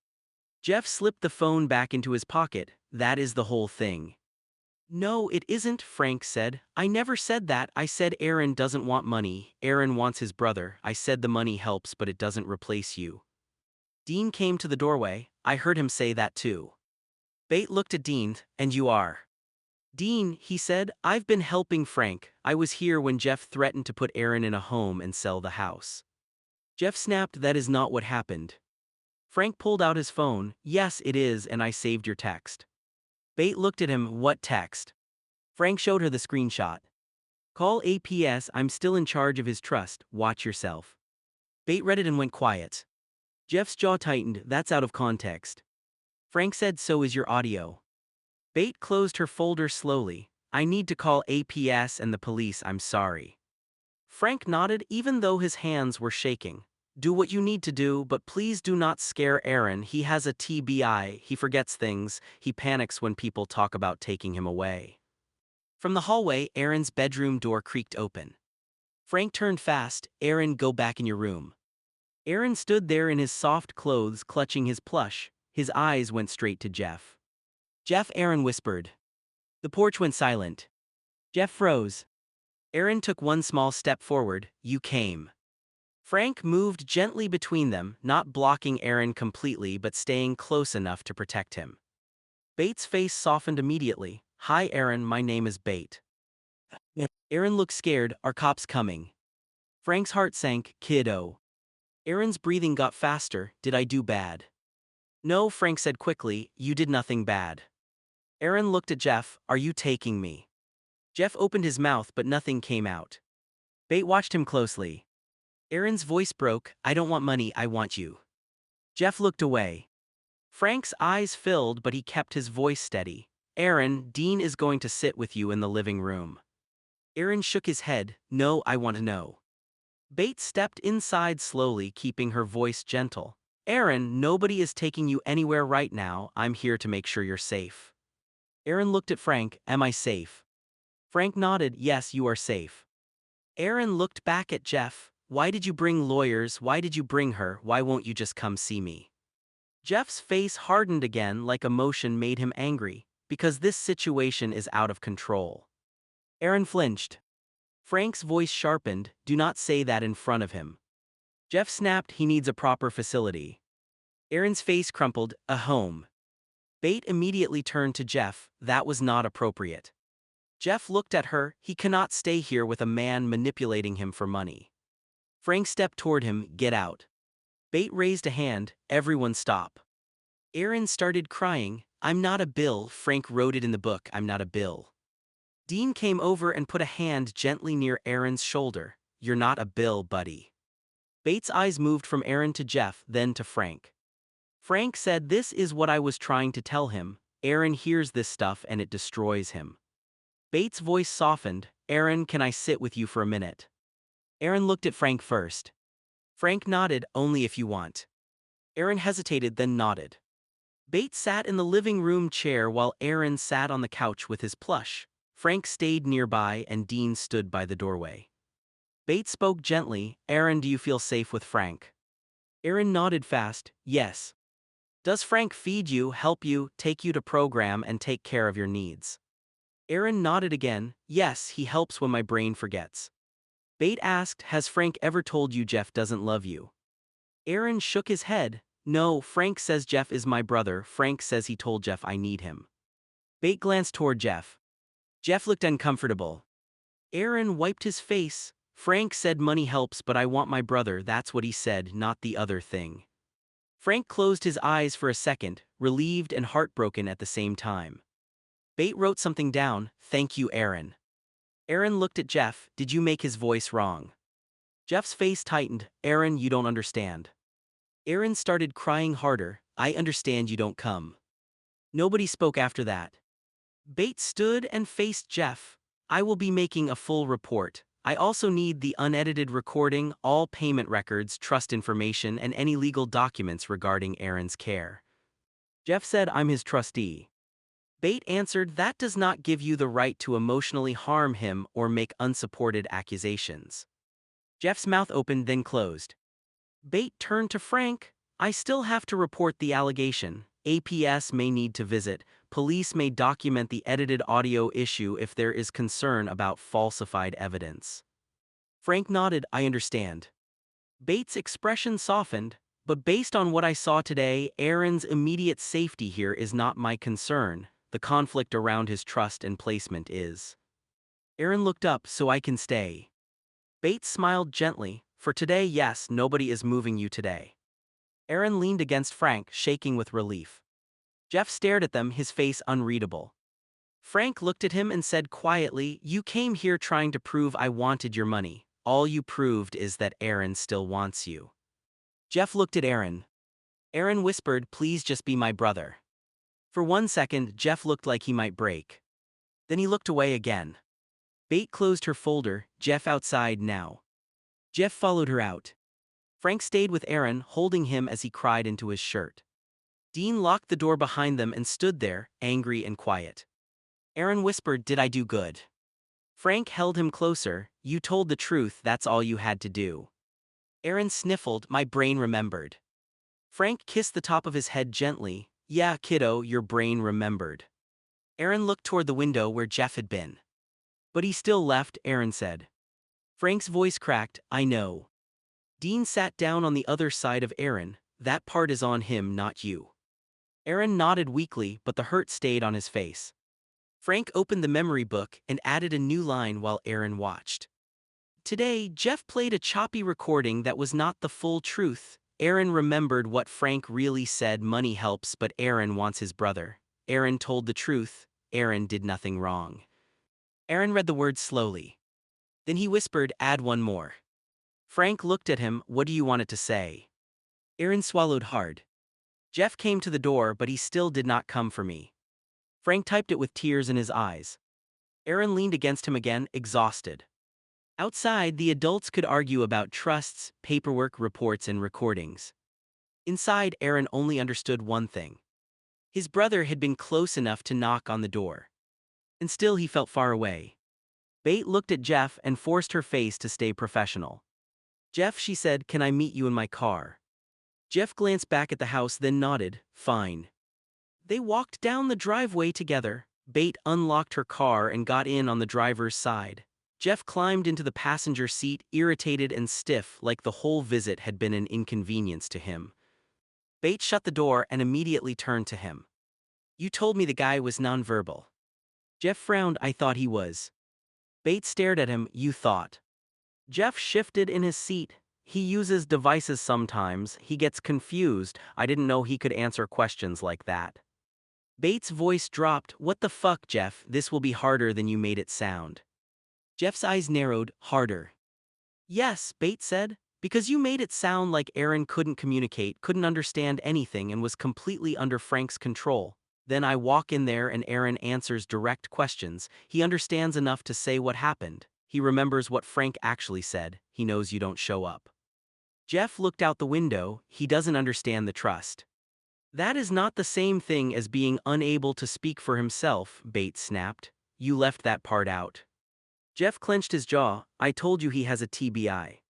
Geoff slipped the phone back into his pocket. That is the whole thing. No, it isn't, Frank said. I never said that. I said Aaron doesn't want money. Aaron wants his brother. I said the money helps but it doesn't replace you. Dean came to the doorway. I heard him say that too. Beth looked at Dean. And you are? Dean, he said, I've been helping Frank. I was here when Geoff threatened to put Aaron in a home and sell the house. Geoff snapped. That is not what happened. Frank pulled out his phone. Yes, it is, and I saved your text. Beth looked at him. What text? Frank showed her the screenshot. Call APS. I'm still in charge of his trust. Watch yourself. Beth read it and went quiet. Geoff's jaw tightened. That's out of context. Frank said, so is your audio. Beth closed her folder slowly. I need to call APS and the police. I'm sorry. Frank nodded even though his hands were shaking. Do what you need to do, but please do not scare Aaron. He has a TBI. He forgets things. He panics when people talk about taking him away. From the hallway, Aaron's bedroom door creaked open. Frank turned fast. Aaron, go back in your room. Aaron stood there in his soft clothes clutching his plush. His eyes went straight to Geoff. Geoff, Aaron whispered. The porch went silent. Geoff froze. Aaron took one small step forward. You came. Frank moved gently between them, not blocking Aaron completely but staying close enough to protect him. Bate's face softened immediately. Hi Aaron, my name is Bate. Aaron looked scared. Are cops coming? Frank's heart sank. Kiddo. Aaron's breathing got faster. Did I do bad? No, Frank said quickly. You did nothing bad. Aaron looked at Geoff. Are you taking me? Geoff opened his mouth but nothing came out. Bate watched him closely. Aaron's voice broke. I don't want money, I want you. Geoff looked away. Frank's eyes filled but he kept his voice steady. Aaron, Dean is going to sit with you in the living room. Aaron shook his head. No, I want to know. Bate stepped inside slowly, keeping her voice gentle. Aaron, nobody is taking you anywhere right now. I'm here to make sure you're safe. Aaron looked at Frank. Am I safe? Frank nodded. Yes, you are safe. Aaron looked back at Geoff. Why did you bring lawyers? Why did you bring her? Why won't you just come see me? Geoff's face hardened again like emotion made him angry, because this situation is out of control. Aaron flinched. Frank's voice sharpened. Do not say that in front of him. Geoff snapped. He needs a proper facility. Aaron's face crumpled. A home. Bate immediately turned to Geoff. That was not appropriate. Geoff looked at her. He cannot stay here with a man manipulating him for money. Frank stepped toward him. Get out. Bate raised a hand. Everyone stop. Aaron started crying. I'm not a bill. Frank wrote it in the book. I'm not a bill. Dean came over and put a hand gently near Aaron's shoulder. You're not a bill, buddy. Bate's eyes moved from Aaron to Geoff, then to Frank. Frank said, this is what I was trying to tell him. Aaron hears this stuff and it destroys him. Bate's voice softened. Aaron, can I sit with you for a minute? Aaron looked at Frank first. Frank nodded. Only if you want. Aaron hesitated, then nodded. Bate sat in the living room chair while Aaron sat on the couch with his plush. Frank stayed nearby and Dean stood by the doorway. Bate spoke gently. Aaron, do you feel safe with Frank? Aaron nodded fast. Yes. Does Frank feed you, help you, take you to program and take care of your needs? Aaron nodded again. Yes, he helps when my brain forgets. Bate asked, has Frank ever told you Geoff doesn't love you? Aaron shook his head. No, Frank says Geoff is my brother. Frank says he told Geoff I need him. Bate glanced toward Geoff. Geoff looked uncomfortable. Aaron wiped his face. Frank said money helps, but I want my brother. That's what he said, not the other thing. Frank closed his eyes for a second, relieved and heartbroken at the same time. Bate wrote something down. Thank you, Aaron. Aaron looked at Geoff. Did you make his voice wrong? Geoff's face tightened. Aaron, you don't understand. Aaron started crying harder. I understand you don't come. Nobody spoke after that. Bate stood and faced Geoff. I will be making a full report. I also need the unedited recording, all payment records, trust information, and any legal documents regarding Aaron's care. Geoff said, I'm his trustee. Bate answered, that does not give you the right to emotionally harm him or make unsupported accusations. Geoff's mouth opened then closed. Bate turned to Frank. I still have to report the allegation. APS may need to visit. Police may document the edited audio issue if there is concern about falsified evidence. Frank nodded. I understand. Bate's expression softened. But based on what I saw today, Aaron's immediate safety here is not my concern. The conflict around his trust and placement is. Aaron looked up. So I can stay. Bate smiled gently. For today, yes, nobody is moving you today. Aaron leaned against Frank, shaking with relief. Geoff stared at them, his face unreadable. Frank looked at him and said quietly, you came here trying to prove I wanted your money. All you proved is that Aaron still wants you. Geoff looked at Aaron. Aaron whispered, please just be my brother. For 1 second, Geoff looked like he might break. Then he looked away again. Bate closed her folder. Geoff outside now. Geoff followed her out. Frank stayed with Aaron, holding him as he cried into his shirt. Dean locked the door behind them and stood there, angry and quiet. Aaron whispered, "Did I do good?" Frank held him closer. "You told the truth, that's all you had to do." Aaron sniffled, "My brain remembered." Frank kissed the top of his head gently. "Yeah, kiddo, your brain remembered." Aaron looked toward the window where Geoff had been. "But he still left," Aaron said. Frank's voice cracked, "I know." Dean sat down on the other side of Aaron. "That part is on him, not you." Aaron nodded weakly, but the hurt stayed on his face. Frank opened the memory book and added a new line while Aaron watched. Today, Geoff played a choppy recording that was not the full truth. Aaron remembered what Frank really said: money helps, but Aaron wants his brother. Aaron told the truth. Aaron did nothing wrong. Aaron read the words slowly. Then he whispered, "Add one more." Frank looked at him. "What do you want it to say?" Aaron swallowed hard. "Geoff came to the door, but he still did not come for me." Frank typed it with tears in his eyes. Aaron leaned against him again, exhausted. Outside, the adults could argue about trusts, paperwork, reports, and recordings. Inside, Aaron only understood one thing. His brother had been close enough to knock on the door. And still he felt far away. Beth looked at Geoff and forced her face to stay professional. "Geoff," she said, "can I meet you in my car?" Geoff glanced back at the house, then nodded. "Fine." They walked down the driveway together. Beth unlocked her car and got in on the driver's side. Geoff climbed into the passenger seat, irritated and stiff, like the whole visit had been an inconvenience to him. Beth shut the door and immediately turned to him. "You told me the guy was nonverbal." Geoff frowned. "I thought he was." Beth stared at him. "You thought?" Geoff shifted in his seat. "He uses devices sometimes. He gets confused. I didn't know he could answer questions like that." Beth's voice dropped. "What the fuck, Geoff? This will be harder than you made it sound." Geoff's eyes narrowed. "Harder?" "Yes," Beth said, "because you made it sound like Aaron couldn't communicate, couldn't understand anything, and was completely under Frank's control. Then I walk in there and Aaron answers direct questions. He understands enough to say what happened. He remembers what Frank actually said. He knows you don't show up." Geoff looked out the window. "He doesn't understand the trust." "That is not the same thing as being unable to speak for himself," Beth snapped. "You left that part out." Geoff clenched his jaw. "I told you he has a TBI."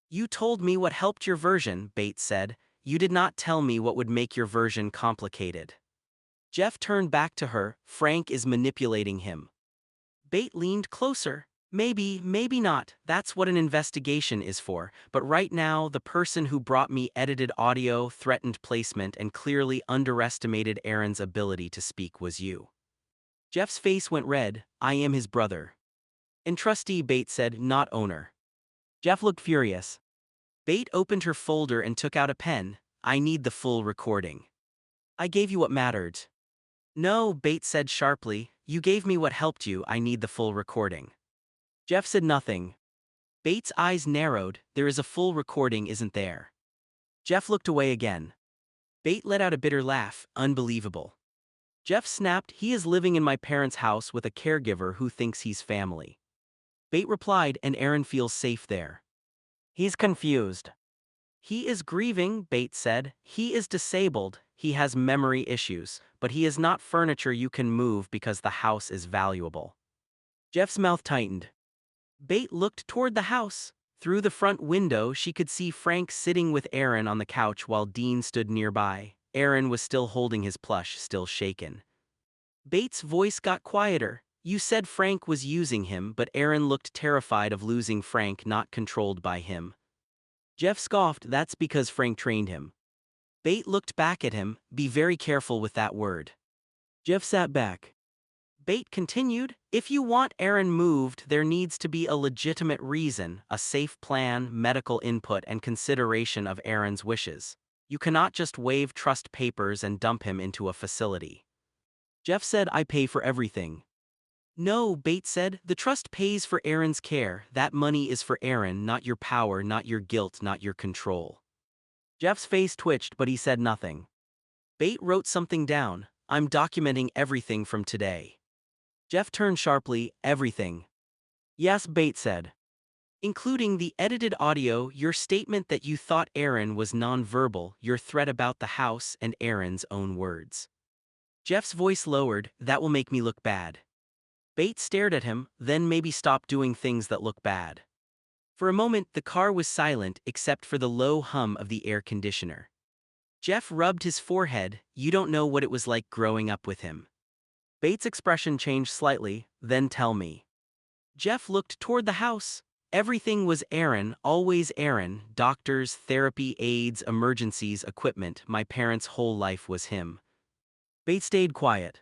"You told me what helped your version," Beth said. "You did not tell me what would make your version complicated." Geoff turned back to her. "Frank is manipulating him." Beth leaned closer. "Maybe, maybe not. That's what an investigation is for. But right now, the person who brought me edited audio, threatened placement, and clearly underestimated Aaron's ability to speak was you." Geoff's face went red. "I am his brother." "And trustee," Beth said, "not owner." Geoff looked furious. Beth opened her folder and took out a pen. "I need the full recording." "I gave you what mattered." "No," Beth said sharply. "You gave me what helped you. I need the full recording." Geoff said nothing. Beth's eyes narrowed. "There is a full recording, isn't there?" Geoff looked away again. Beth let out a bitter laugh. "Unbelievable." Geoff snapped. "He is living in my parents' house with a caregiver who thinks he's family." Beth replied, "And Aaron feels safe there." "He's confused." "He is grieving," Beth said. "He is disabled. He has memory issues, but he is not furniture you can move because the house is valuable." Geoff's mouth tightened. Beth looked toward the house. Through the front window, she could see Frank sitting with Aaron on the couch while Dean stood nearby. Aaron was still holding his plush, still shaken. Beth's voice got quieter. "You said Frank was using him, but Aaron looked terrified of losing Frank, not controlled by him." Geoff scoffed. "That's because Frank trained him." Beth looked back at him. "Be very careful with that word." Geoff sat back. Beth continued, "If you want Aaron moved, there needs to be a legitimate reason, a safe plan, medical input, and consideration of Aaron's wishes. You cannot just waive trust papers and dump him into a facility." Geoff said, "I pay for everything." "No," Beth said, "the trust pays for Aaron's care. That money is for Aaron, not your power, not your guilt, not your control." Geoff's face twitched, but he said nothing. Beth wrote something down. "I'm documenting everything from today." Geoff turned sharply. "Everything?" "Yes," Beth said. "Including the edited audio, your statement that you thought Aaron was nonverbal, your threat about the house, and Aaron's own words." Geoff's voice lowered. "That will make me look bad." Bates stared at him, then maybe stopped doing things that look bad. For a moment, the car was silent except for the low hum of the air conditioner. Geoff rubbed his forehead. You don't know what it was like growing up with him. Bates' expression changed slightly. Then tell me. Geoff looked toward the house. Everything was Aaron, always Aaron. Doctors, therapy, aides, emergencies, equipment. My parents' whole life was him. Bates stayed quiet.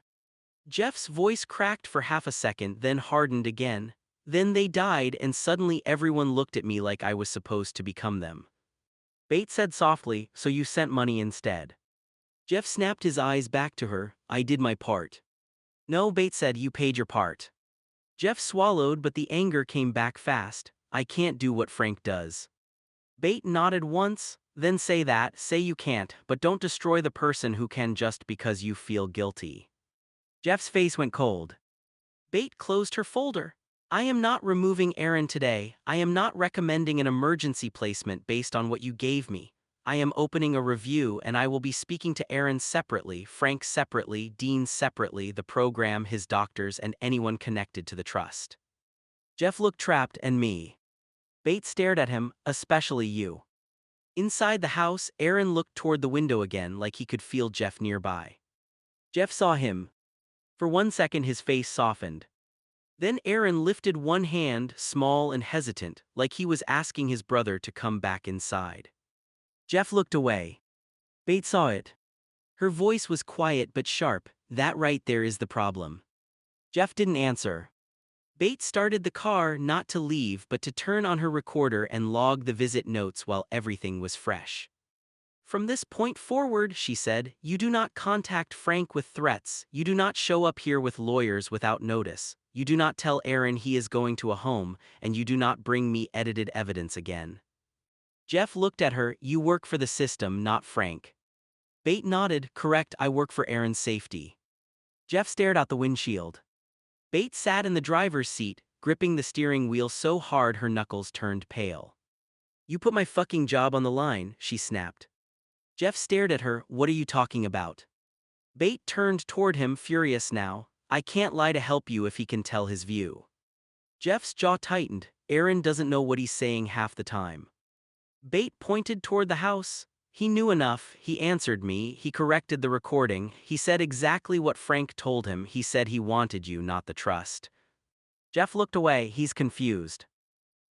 Geoff's voice cracked for half a second, then hardened again. Then they died, and suddenly everyone looked at me like I was supposed to become them. Bates said softly, so you sent money instead. Geoff snapped his eyes back to her. I did my part. No, Bates said, you paid your part. Geoff swallowed, but the anger came back fast. I can't do what Frank does. Bates nodded once, then say you can't, but don't destroy the person who can just because you feel guilty. Geoff's face went cold. Bates closed her folder. I am not removing Aaron today. I am not recommending an emergency placement based on what you gave me. I am opening a review and I will be speaking to Aaron separately, Frank separately, Dean separately, the program, his doctors, and anyone connected to the trust. Geoff looked trapped, and me. Bates stared at him, especially you. Inside the house, Aaron looked toward the window again like he could feel Geoff nearby. Geoff saw him. For 1 second his face softened. Then Aaron lifted one hand, small and hesitant, like he was asking his brother to come back inside. Geoff looked away. Bates saw it. Her voice was quiet but sharp. That right there is the problem. Geoff didn't answer. Bates started the car, not to leave but to turn on her recorder and log the visit notes while everything was fresh. From this point forward, she said, you do not contact Frank with threats, you do not show up here with lawyers without notice, you do not tell Aaron he is going to a home, and you do not bring me edited evidence again. Geoff looked at her. You work for the system, not Frank. Bates nodded. Correct, I work for Aaron's safety. Geoff stared out the windshield. Bates sat in the driver's seat, gripping the steering wheel so hard her knuckles turned pale. You put my fucking job on the line, she snapped. Geoff stared at her. What are you talking about? Bates turned toward him, furious now. I can't lie to help you if he can tell his view. Geoff's jaw tightened. Aaron doesn't know what he's saying half the time. Bates pointed toward the house. He knew enough. He answered me. He corrected the recording. He said exactly what Frank told him. He said he wanted you, not the trust. Geoff looked away. He's confused.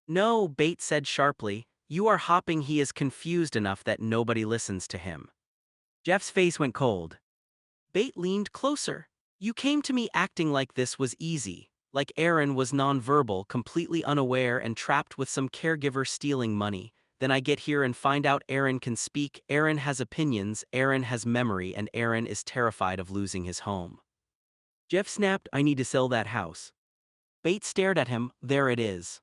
No, Bates said sharply. You are hopping. He is confused enough that nobody listens to him. Geoff's face went cold. Bates leaned closer. You came to me acting like this was easy, like Aaron was nonverbal, completely unaware and trapped with some caregiver stealing money. Then I get here and find out Aaron can speak, Aaron has opinions, Aaron has memory, and Aaron is terrified of losing his home. Geoff snapped, I need to sell that house. Bates stared at him. There it is.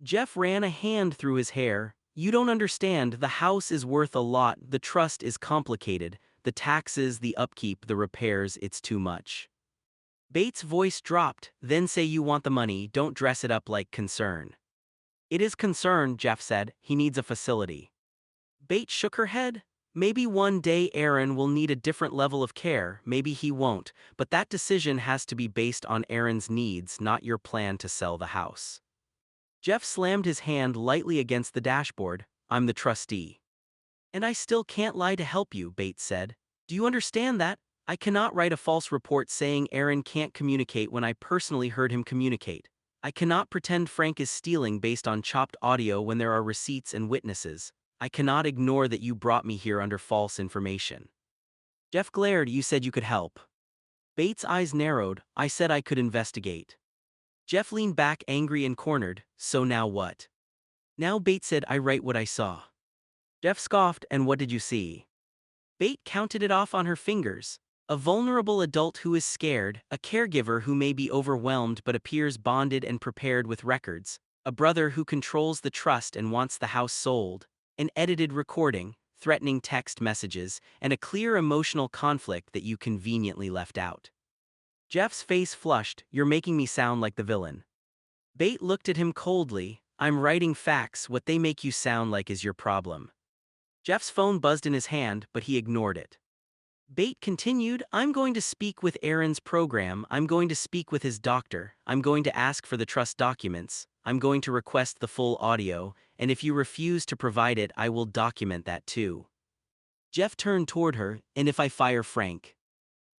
Geoff ran a hand through his hair. You don't understand, the house is worth a lot, the trust is complicated, the taxes, the upkeep, the repairs, it's too much. Bates' voice dropped. Then say you want the money, don't dress it up like concern. It is concern, Geoff said. He needs a facility. Bates shook her head. Maybe one day Aaron will need a different level of care, maybe he won't, but that decision has to be based on Aaron's needs, not your plan to sell the house. Geoff slammed his hand lightly against the dashboard. I'm the trustee. And I still can't lie to help you, Bates said. Do you understand that? I cannot write a false report saying Aaron can't communicate when I personally heard him communicate. I cannot pretend Frank is stealing based on chopped audio when there are receipts and witnesses. I cannot ignore that you brought me here under false information. Geoff glared. You said you could help. Bates' eyes narrowed. I said I could investigate. Geoff leaned back, angry and cornered. So now what? Now Bates said I write what I saw. Geoff scoffed. And what did you see? Bates counted it off on her fingers. A vulnerable adult who is scared, a caregiver who may be overwhelmed but appears bonded and prepared with records, a brother who controls the trust and wants the house sold, an edited recording, threatening text messages, and a clear emotional conflict that you conveniently left out. Geoff's face flushed. You're making me sound like the villain. Bates looked at him coldly. I'm writing facts. What they make you sound like is your problem. Geoff's phone buzzed in his hand, but he ignored it. Bate continued, I'm going to speak with Aaron's program, I'm going to speak with his doctor, I'm going to ask for the trust documents, I'm going to request the full audio, and if you refuse to provide it I will document that too. Geoff turned toward her, and if I fire Frank?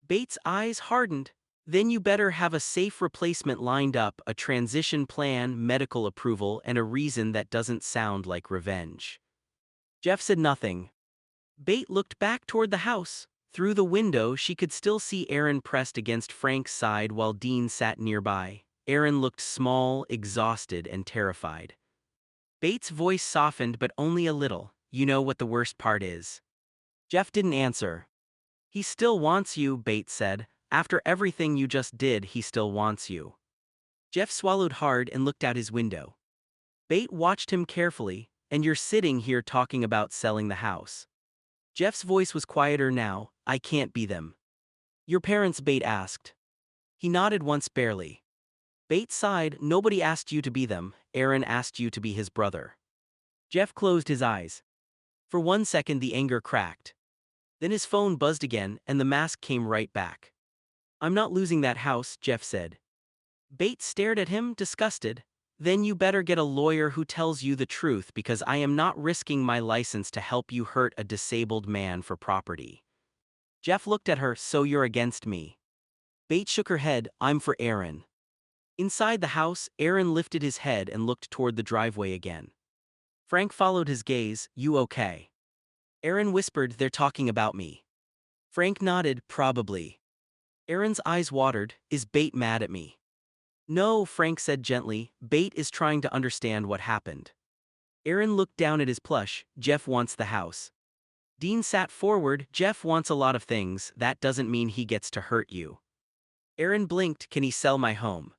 Bate's eyes hardened. Then you better have a safe replacement lined up, a transition plan, medical approval, and a reason that doesn't sound like revenge. Geoff said nothing. Bate looked back toward the house. Through the window she could still see Aaron pressed against Frank's side while Dean sat nearby. Aaron looked small, exhausted, and terrified. Bate's voice softened but only a little. You know what the worst part is? Geoff didn't answer. He still wants you, Bate said. After everything you just did, he still wants you. Geoff swallowed hard and looked out his window. Bate watched him carefully. And you're sitting here talking about selling the house. Geoff's voice was quieter now. I can't be them. Your parents, Bate asked. He nodded once barely. Bate sighed. Nobody asked you to be them. Aaron asked you to be his brother. Geoff closed his eyes. For 1 second the anger cracked. Then his phone buzzed again and the mask came right back. I'm not losing that house, Geoff said. Bate stared at him, disgusted. Then you better get a lawyer who tells you the truth because I am not risking my license to help you hurt a disabled man for property. Geoff looked at her, so you're against me. Bate shook her head, I'm for Aaron. Inside the house, Aaron lifted his head and looked toward the driveway again. Frank followed his gaze, you okay? Aaron whispered, they're talking about me. Frank nodded, probably. Aaron's eyes watered, is Bate mad at me? No, Frank said gently, Bate is trying to understand what happened. Aaron looked down at his plush, Geoff wants the house. Dean sat forward, Geoff wants a lot of things, that doesn't mean he gets to hurt you. Aaron blinked, can he sell my home?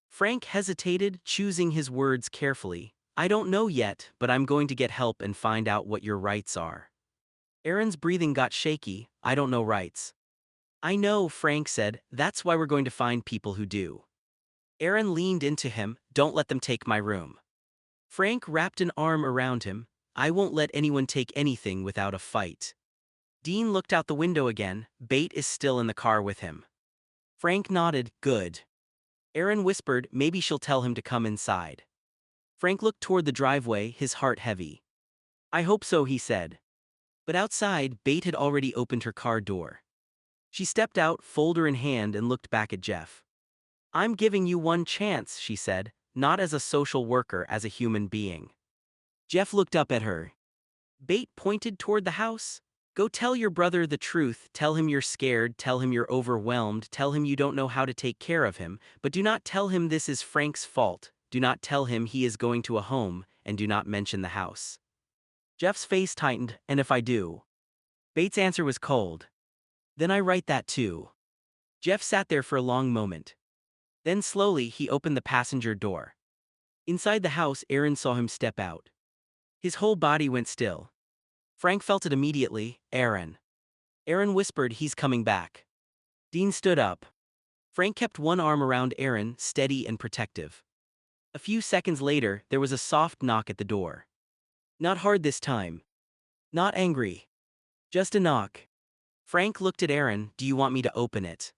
Frank hesitated, choosing his words carefully. I don't know yet, but I'm going to get help and find out what your rights are. Aaron's breathing got shaky, I don't know rights. I know, Frank said, that's why we're going to find people who do. Aaron leaned into him, don't let them take my room. Frank wrapped an arm around him, I won't let anyone take anything without a fight. Dean looked out the window again, Bate is still in the car with him. Frank nodded, good. Aaron whispered, maybe she'll tell him to come inside. Frank looked toward the driveway, his heart heavy. I hope so, he said. But outside, Bate had already opened her car door. She stepped out, folder in hand, and looked back at Geoff. I'm giving you one chance, she said, not as a social worker, as a human being. Geoff looked up at her. Bate pointed toward the house. Go tell your brother the truth, tell him you're scared, tell him you're overwhelmed, tell him you don't know how to take care of him, but do not tell him this is Frank's fault, do not tell him he is going to a home, and do not mention the house. Geoff's face tightened, and if I do? Bate's answer was cold. Then I write that too. Geoff sat there for a long moment. Then slowly he opened the passenger door. Inside the house, Aaron saw him step out. His whole body went still. Frank felt it immediately, Aaron. Aaron whispered, he's coming back. Dean stood up. Frank kept one arm around Aaron, steady and protective. A few seconds later, there was a soft knock at the door. Not hard this time. Not angry. Just a knock. Frank looked at Aaron, do you want me to open it?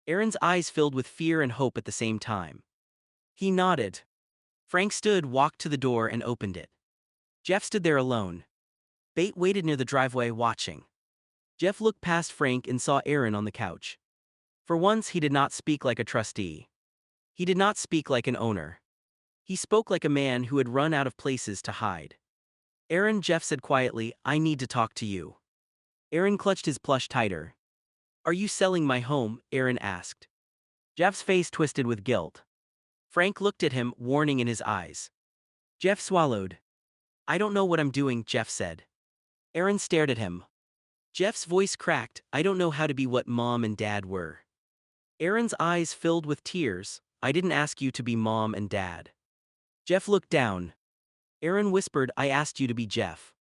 Aaron's eyes filled with fear and hope at the same time. He nodded. Frank stood, walked to the door and opened it. Geoff stood there alone. Bate waited near the driveway, watching. Geoff looked past Frank and saw Aaron on the couch. For once he did not speak like a trustee. He did not speak like an owner. He spoke like a man who had run out of places to hide. Aaron, Geoff said quietly, I need to talk to you. Aaron clutched his plush tighter. Are you selling my home? Aaron asked. Geoff's face twisted with guilt. Frank looked at him, warning in his eyes. Geoff swallowed. I don't know what I'm doing, Geoff said. Aaron stared at him. Geoff's voice cracked, I don't know how to be what Mom and Dad were. Aaron's eyes filled with tears, I didn't ask you to be Mom and Dad. Geoff looked down. Aaron whispered, I asked you to be Geoff.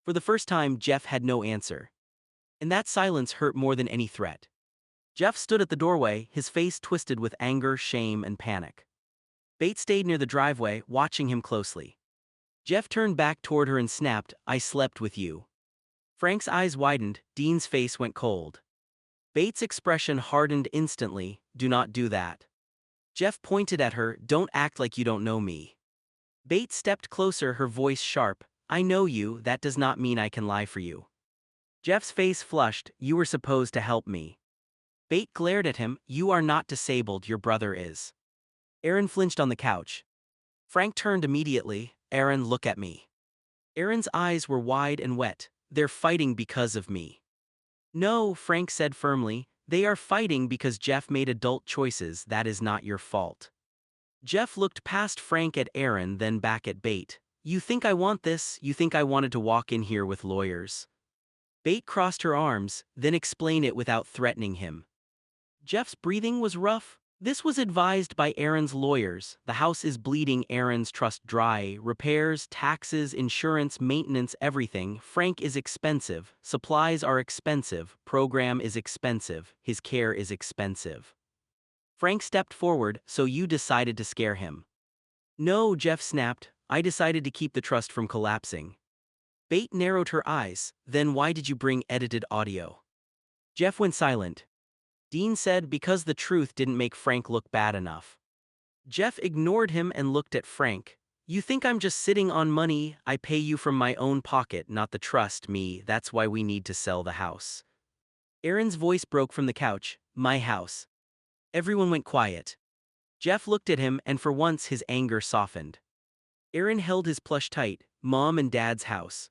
For the first time, Geoff had no answer. And that silence hurt more than any threat. Geoff stood at the doorway, his face twisted with anger, shame, and panic. Bate stayed near the driveway, watching him closely. Geoff turned back toward her and snapped, I slept with you. Frank's eyes widened, Dean's face went cold. Bates' expression hardened instantly, do not do that. Geoff pointed at her, don't act like you don't know me. Bates stepped closer, her voice sharp, I know you, that does not mean I can lie for you. Geoff's face flushed, you were supposed to help me. Bates glared at him, you are not disabled, your brother is. Aaron flinched on the couch. Frank turned immediately, Aaron, look at me. Aaron's eyes were wide and wet, they're fighting because of me. No, Frank said firmly, they are fighting because Geoff made adult choices, that is not your fault. Geoff looked past Frank at Aaron, then back at Bates. You think I want this? You think I wanted to walk in here with lawyers? Bates crossed her arms, then explained it without threatening him. Geoff's breathing was rough. This was advised by Aaron's lawyers. The house is bleeding, Aaron's trust dry. Repairs, taxes, insurance, maintenance, everything. Frank is expensive. Supplies are expensive. Program is expensive. His care is expensive. Frank stepped forward, so you decided to scare him. No, Geoff snapped, I decided to keep the trust from collapsing. Bates narrowed her eyes, then why did you bring edited audio? Geoff went silent. Dean said because the truth didn't make Frank look bad enough. Geoff ignored him and looked at Frank. You think I'm just sitting on money? I pay you from my own pocket, not the trust me, that's why we need to sell the house. Aaron's voice broke from the couch, my house. Everyone went quiet. Geoff looked at him and for once his anger softened. Aaron held his plush tight, Mom and Dad's house.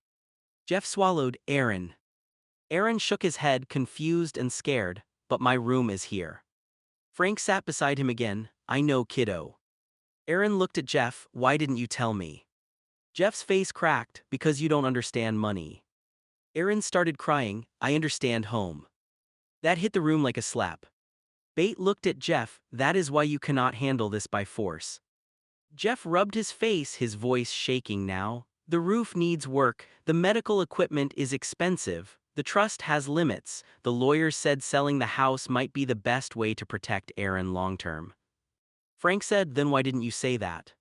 Geoff swallowed, Aaron. Aaron shook his head, confused and scared, but my room is here. Frank sat beside him again, I know kiddo. Aaron looked at Geoff, why didn't you tell me? Geoff's face cracked, because you don't understand money. Aaron started crying, I understand home. That hit the room like a slap. Bates looked at Geoff, that is why you cannot handle this by force. Geoff rubbed his face, his voice shaking now. The roof needs work, the medical equipment is expensive, the trust has limits, the lawyers said selling the house might be the best way to protect Aaron long-term. Frank said, then why didn't you say that?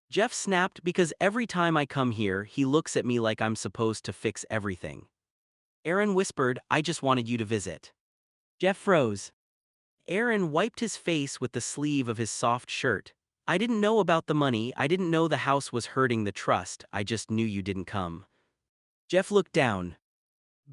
Geoff snapped, because every time I come here, he looks at me like I'm supposed to fix everything. Aaron whispered, I just wanted you to visit. Geoff froze. Aaron wiped his face with the sleeve of his soft shirt. I didn't know about the money, I didn't know the house was hurting the trust, I just knew you didn't come. Geoff looked down.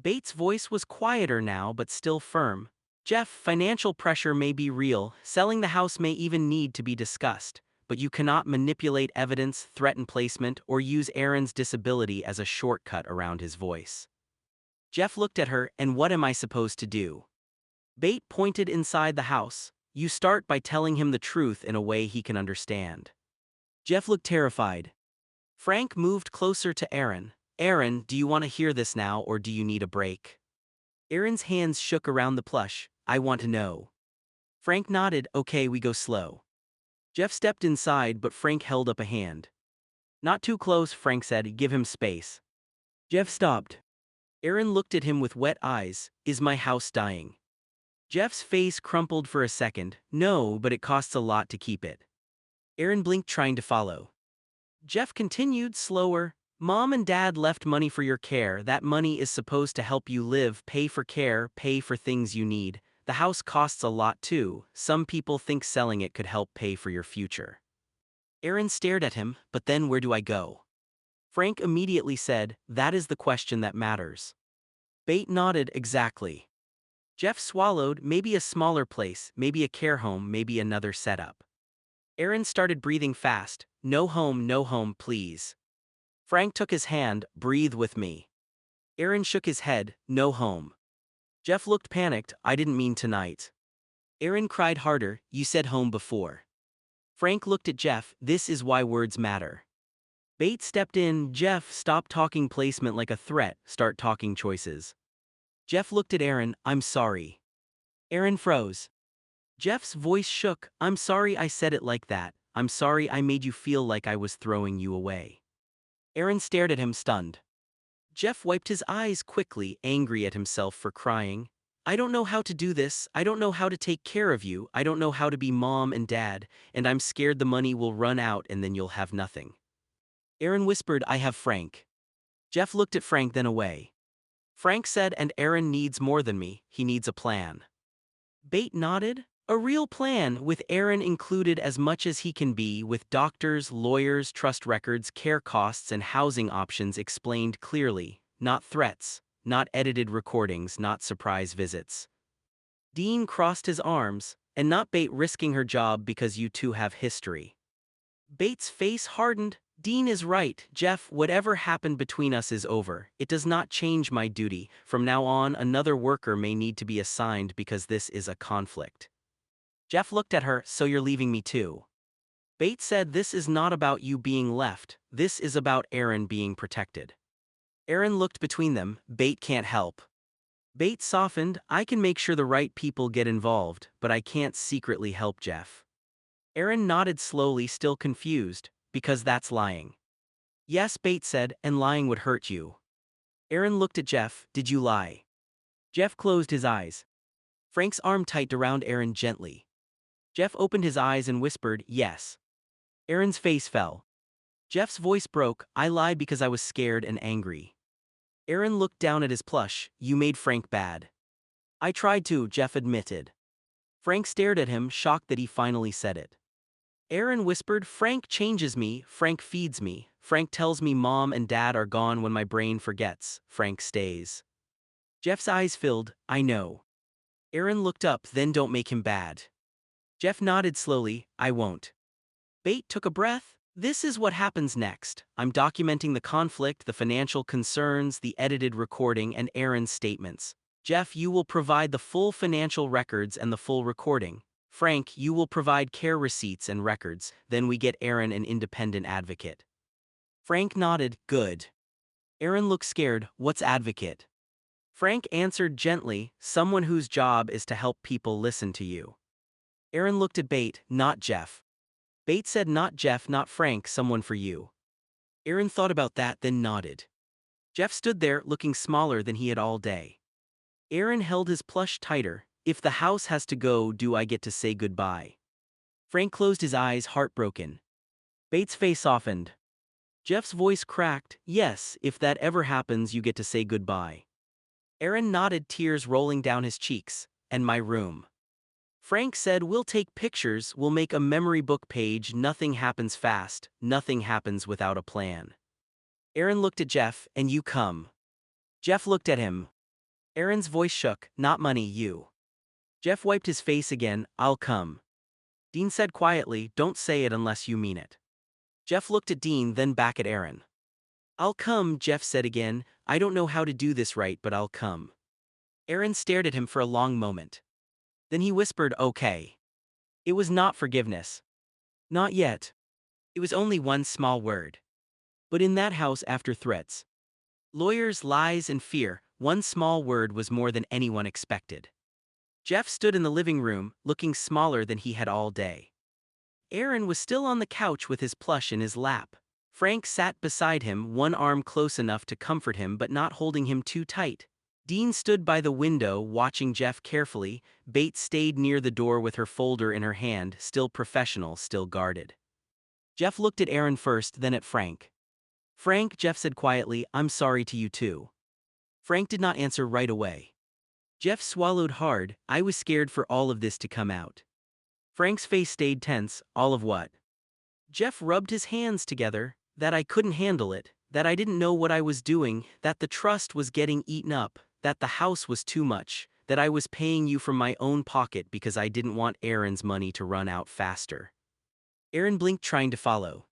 Bates' voice was quieter now but still firm. Geoff, financial pressure may be real, selling the house may even need to be discussed, but you cannot manipulate evidence, threaten placement, or use Aaron's disability as a shortcut around his voice. Geoff looked at her, and what am I supposed to do? Bates pointed inside the house. You start by telling him the truth in a way he can understand. Geoff looked terrified. Frank moved closer to Aaron. Aaron, do you want to hear this now or do you need a break? Aaron's hands shook around the plush. I want to know. Frank nodded, okay, we go slow. Geoff stepped inside but Frank held up a hand. Not too close, Frank said, give him space. Geoff stopped. Aaron looked at him with wet eyes, is my house dying? Geoff's face crumpled for a second, no, but it costs a lot to keep it. Aaron blinked trying to follow. Geoff continued, slower, Mom and Dad left money for your care, that money is supposed to help you live, pay for care, pay for things you need. The house costs a lot too, some people think selling it could help pay for your future. Aaron stared at him, but then where do I go? Frank immediately said, that is the question that matters. Bates nodded, exactly. Geoff swallowed, maybe a smaller place, maybe a care home, maybe another setup. Aaron started breathing fast, no home, please. Frank took his hand, breathe with me. Aaron shook his head, no home. Geoff looked panicked, I didn't mean tonight. Aaron cried harder, you said home before. Frank looked at Geoff, this is why words matter. Bates stepped in, Geoff, stop talking placement like a threat, start talking choices. Geoff looked at Aaron, I'm sorry. Aaron froze. Geoff's voice shook, I'm sorry I said it like that, I'm sorry I made you feel like I was throwing you away. Aaron stared at him stunned. Geoff wiped his eyes quickly, angry at himself for crying. I don't know how to do this, I don't know how to take care of you, I don't know how to be Mom and Dad, and I'm scared the money will run out and then you'll have nothing. Aaron whispered, I have Frank. Geoff looked at Frank then away. Frank said, and Aaron needs more than me, he needs a plan. Bate nodded. A real plan, with Aaron included as much as he can be, with doctors, lawyers, trust records, care costs and housing options explained clearly, not threats, not edited recordings, not surprise visits. Dean crossed his arms, and not Bate risking her job because you two have history. Bate's face hardened. Dean is right, Geoff, whatever happened between us is over. It does not change my duty. From now on, another worker may need to be assigned because this is a conflict. Geoff looked at her, so you're leaving me too. Bate said, this is not about you being left, this is about Aaron being protected. Aaron looked between them. Bate can't help. Bate softened, I can make sure the right people get involved, but I can't secretly help Geoff. Aaron nodded slowly, still confused, because that's lying. Yes, Bate said, and lying would hurt you. Aaron looked at Geoff, did you lie? Geoff closed his eyes. Frank's arm tightened around Aaron gently. Geoff opened his eyes and whispered, yes. Aaron's face fell. Geoff's voice broke, I lied because I was scared and angry. Aaron looked down at his plush, you made Frank bad. I tried to, Geoff admitted. Frank stared at him, shocked that he finally said it. Aaron whispered, Frank changes me, Frank feeds me, Frank tells me mom and dad are gone when my brain forgets, Frank stays. Geoff's eyes filled, I know. Aaron looked up, then don't make him bad. Geoff nodded slowly, I won't. Bate took a breath. This is what happens next. I'm documenting the conflict, the financial concerns, the edited recording, and Aaron's statements. Geoff, you will provide the full financial records and the full recording. Frank, you will provide care receipts and records, then we get Aaron an independent advocate. Frank nodded, good. Aaron looked scared, what's advocate? Frank answered gently, someone whose job is to help people listen to you. Aaron looked at Bate, not Geoff. Bate said, not Geoff, not Frank, someone for you. Aaron thought about that, then nodded. Geoff stood there, looking smaller than he had all day. Aaron held his plush tighter. If the house has to go, do I get to say goodbye? Frank closed his eyes, heartbroken. Bate's face softened. Geoff's voice cracked, yes, if that ever happens, you get to say goodbye. Aaron nodded, tears rolling down his cheeks. And my room. Frank said, we'll take pictures, we'll make a memory book page, nothing happens fast, nothing happens without a plan. Aaron looked at Geoff, and you come. Geoff looked at him. Aaron's voice shook, not money, you. Geoff wiped his face again, I'll come. Dean said quietly, don't say it unless you mean it. Geoff looked at Dean, then back at Aaron. I'll come, Geoff said again, I don't know how to do this right, but I'll come. Aaron stared at him for a long moment. Then he whispered, okay. It was not forgiveness. Not yet. It was only one small word. But in that house, after threats, lawyers, lies, and fear, one small word was more than anyone expected. Geoff stood in the living room, looking smaller than he had all day. Aaron was still on the couch with his plush in his lap. Frank sat beside him, one arm close enough to comfort him but not holding him too tight. Dean stood by the window, watching Geoff carefully. Bate stayed near the door with her folder in her hand, still professional, still guarded. Geoff looked at Aaron first, then at Frank. Frank, Geoff said quietly, I'm sorry to you too. Frank did not answer right away. Geoff swallowed hard, I was scared for all of this to come out. Frank's face stayed tense, all of what? Geoff rubbed his hands together, that I couldn't handle it, that I didn't know what I was doing, that the trust was getting eaten up, that the house was too much, that I was paying you from my own pocket because I didn't want Aaron's money to run out faster. Aaron blinked, trying to follow.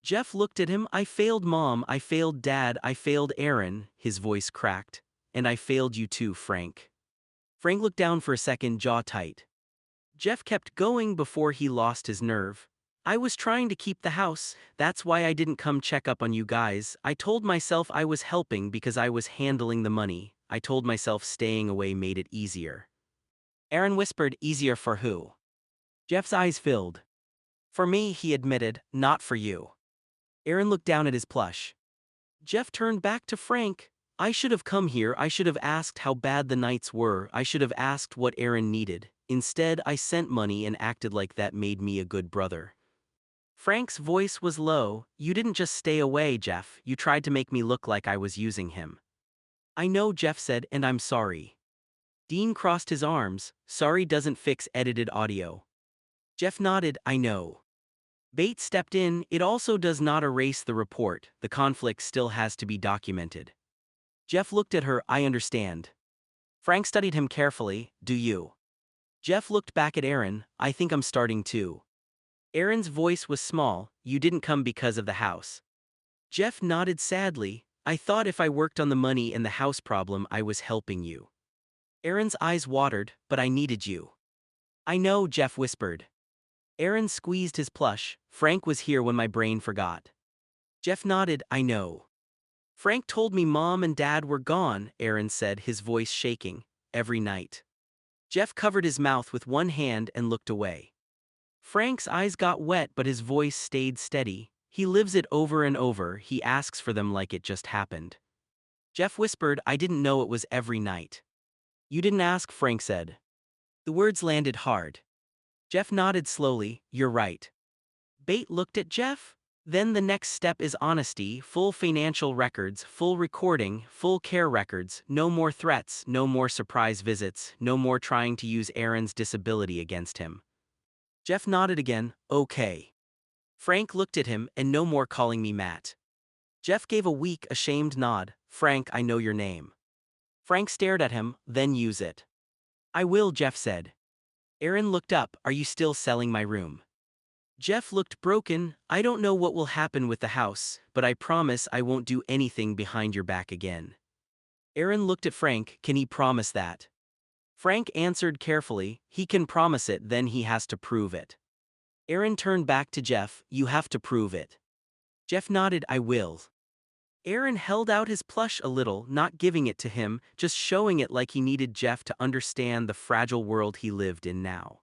Geoff looked at him, I failed Mom, I failed Dad, I failed Aaron, his voice cracked. And I failed you too, Frank. Frank looked down for a second, jaw tight. Geoff kept going before he lost his nerve. I was trying to keep the house, that's why I didn't come check up on you guys. I told myself I was helping because I was handling the money. I told myself staying away made it easier. Aaron whispered, easier for who? Geoff's eyes filled. For me, he admitted, not for you. Aaron looked down at his plush. Geoff turned back to Frank. I should have come here, I should have asked how bad the nights were, I should have asked what Aaron needed. Instead, I sent money and acted like that made me a good brother. Frank's voice was low, you didn't just stay away, Geoff, you tried to make me look like I was using him. I know, Geoff said, and I'm sorry. Dean crossed his arms. Sorry doesn't fix edited audio. Geoff nodded, I know. Bates stepped in. It also does not erase the report. The conflict still has to be documented. Geoff looked at her, I understand. Frank studied him carefully, do you? Geoff looked back at Aaron, I think I'm starting to. Aaron's voice was small, you didn't come because of the house. Geoff nodded sadly, I thought if I worked on the money and the house problem I was helping you. Aaron's eyes watered, but I needed you. I know, Geoff whispered. Aaron squeezed his plush, Frank was here when my brain forgot. Geoff nodded, I know. Frank told me Mom and Dad were gone, Aaron said, his voice shaking, every night. Geoff covered his mouth with one hand and looked away. Frank's eyes got wet but his voice stayed steady. He lives it over and over, he asks for them like it just happened. Geoff whispered, I didn't know it was every night. You didn't ask, Frank said. The words landed hard. Geoff nodded slowly, you're right. Bate looked at Geoff. Then the next step is honesty, full financial records, full recording, full care records, no more threats, no more surprise visits, no more trying to use Aaron's disability against him. Geoff nodded again, okay. Frank looked at him, and no more calling me Matt. Geoff gave a weak, ashamed nod, Frank, I know your name. Frank stared at him, then use it. I will, Geoff said. Aaron looked up, are you still selling my room? Geoff looked broken, I don't know what will happen with the house, but I promise I won't do anything behind your back again. Aaron looked at Frank, can he promise that? Frank answered carefully, he can promise it, then he has to prove it. Aaron turned back to Geoff, you have to prove it. Geoff nodded, I will. Aaron held out his plush a little, not giving it to him, just showing it like he needed Geoff to understand the fragile world he lived in now.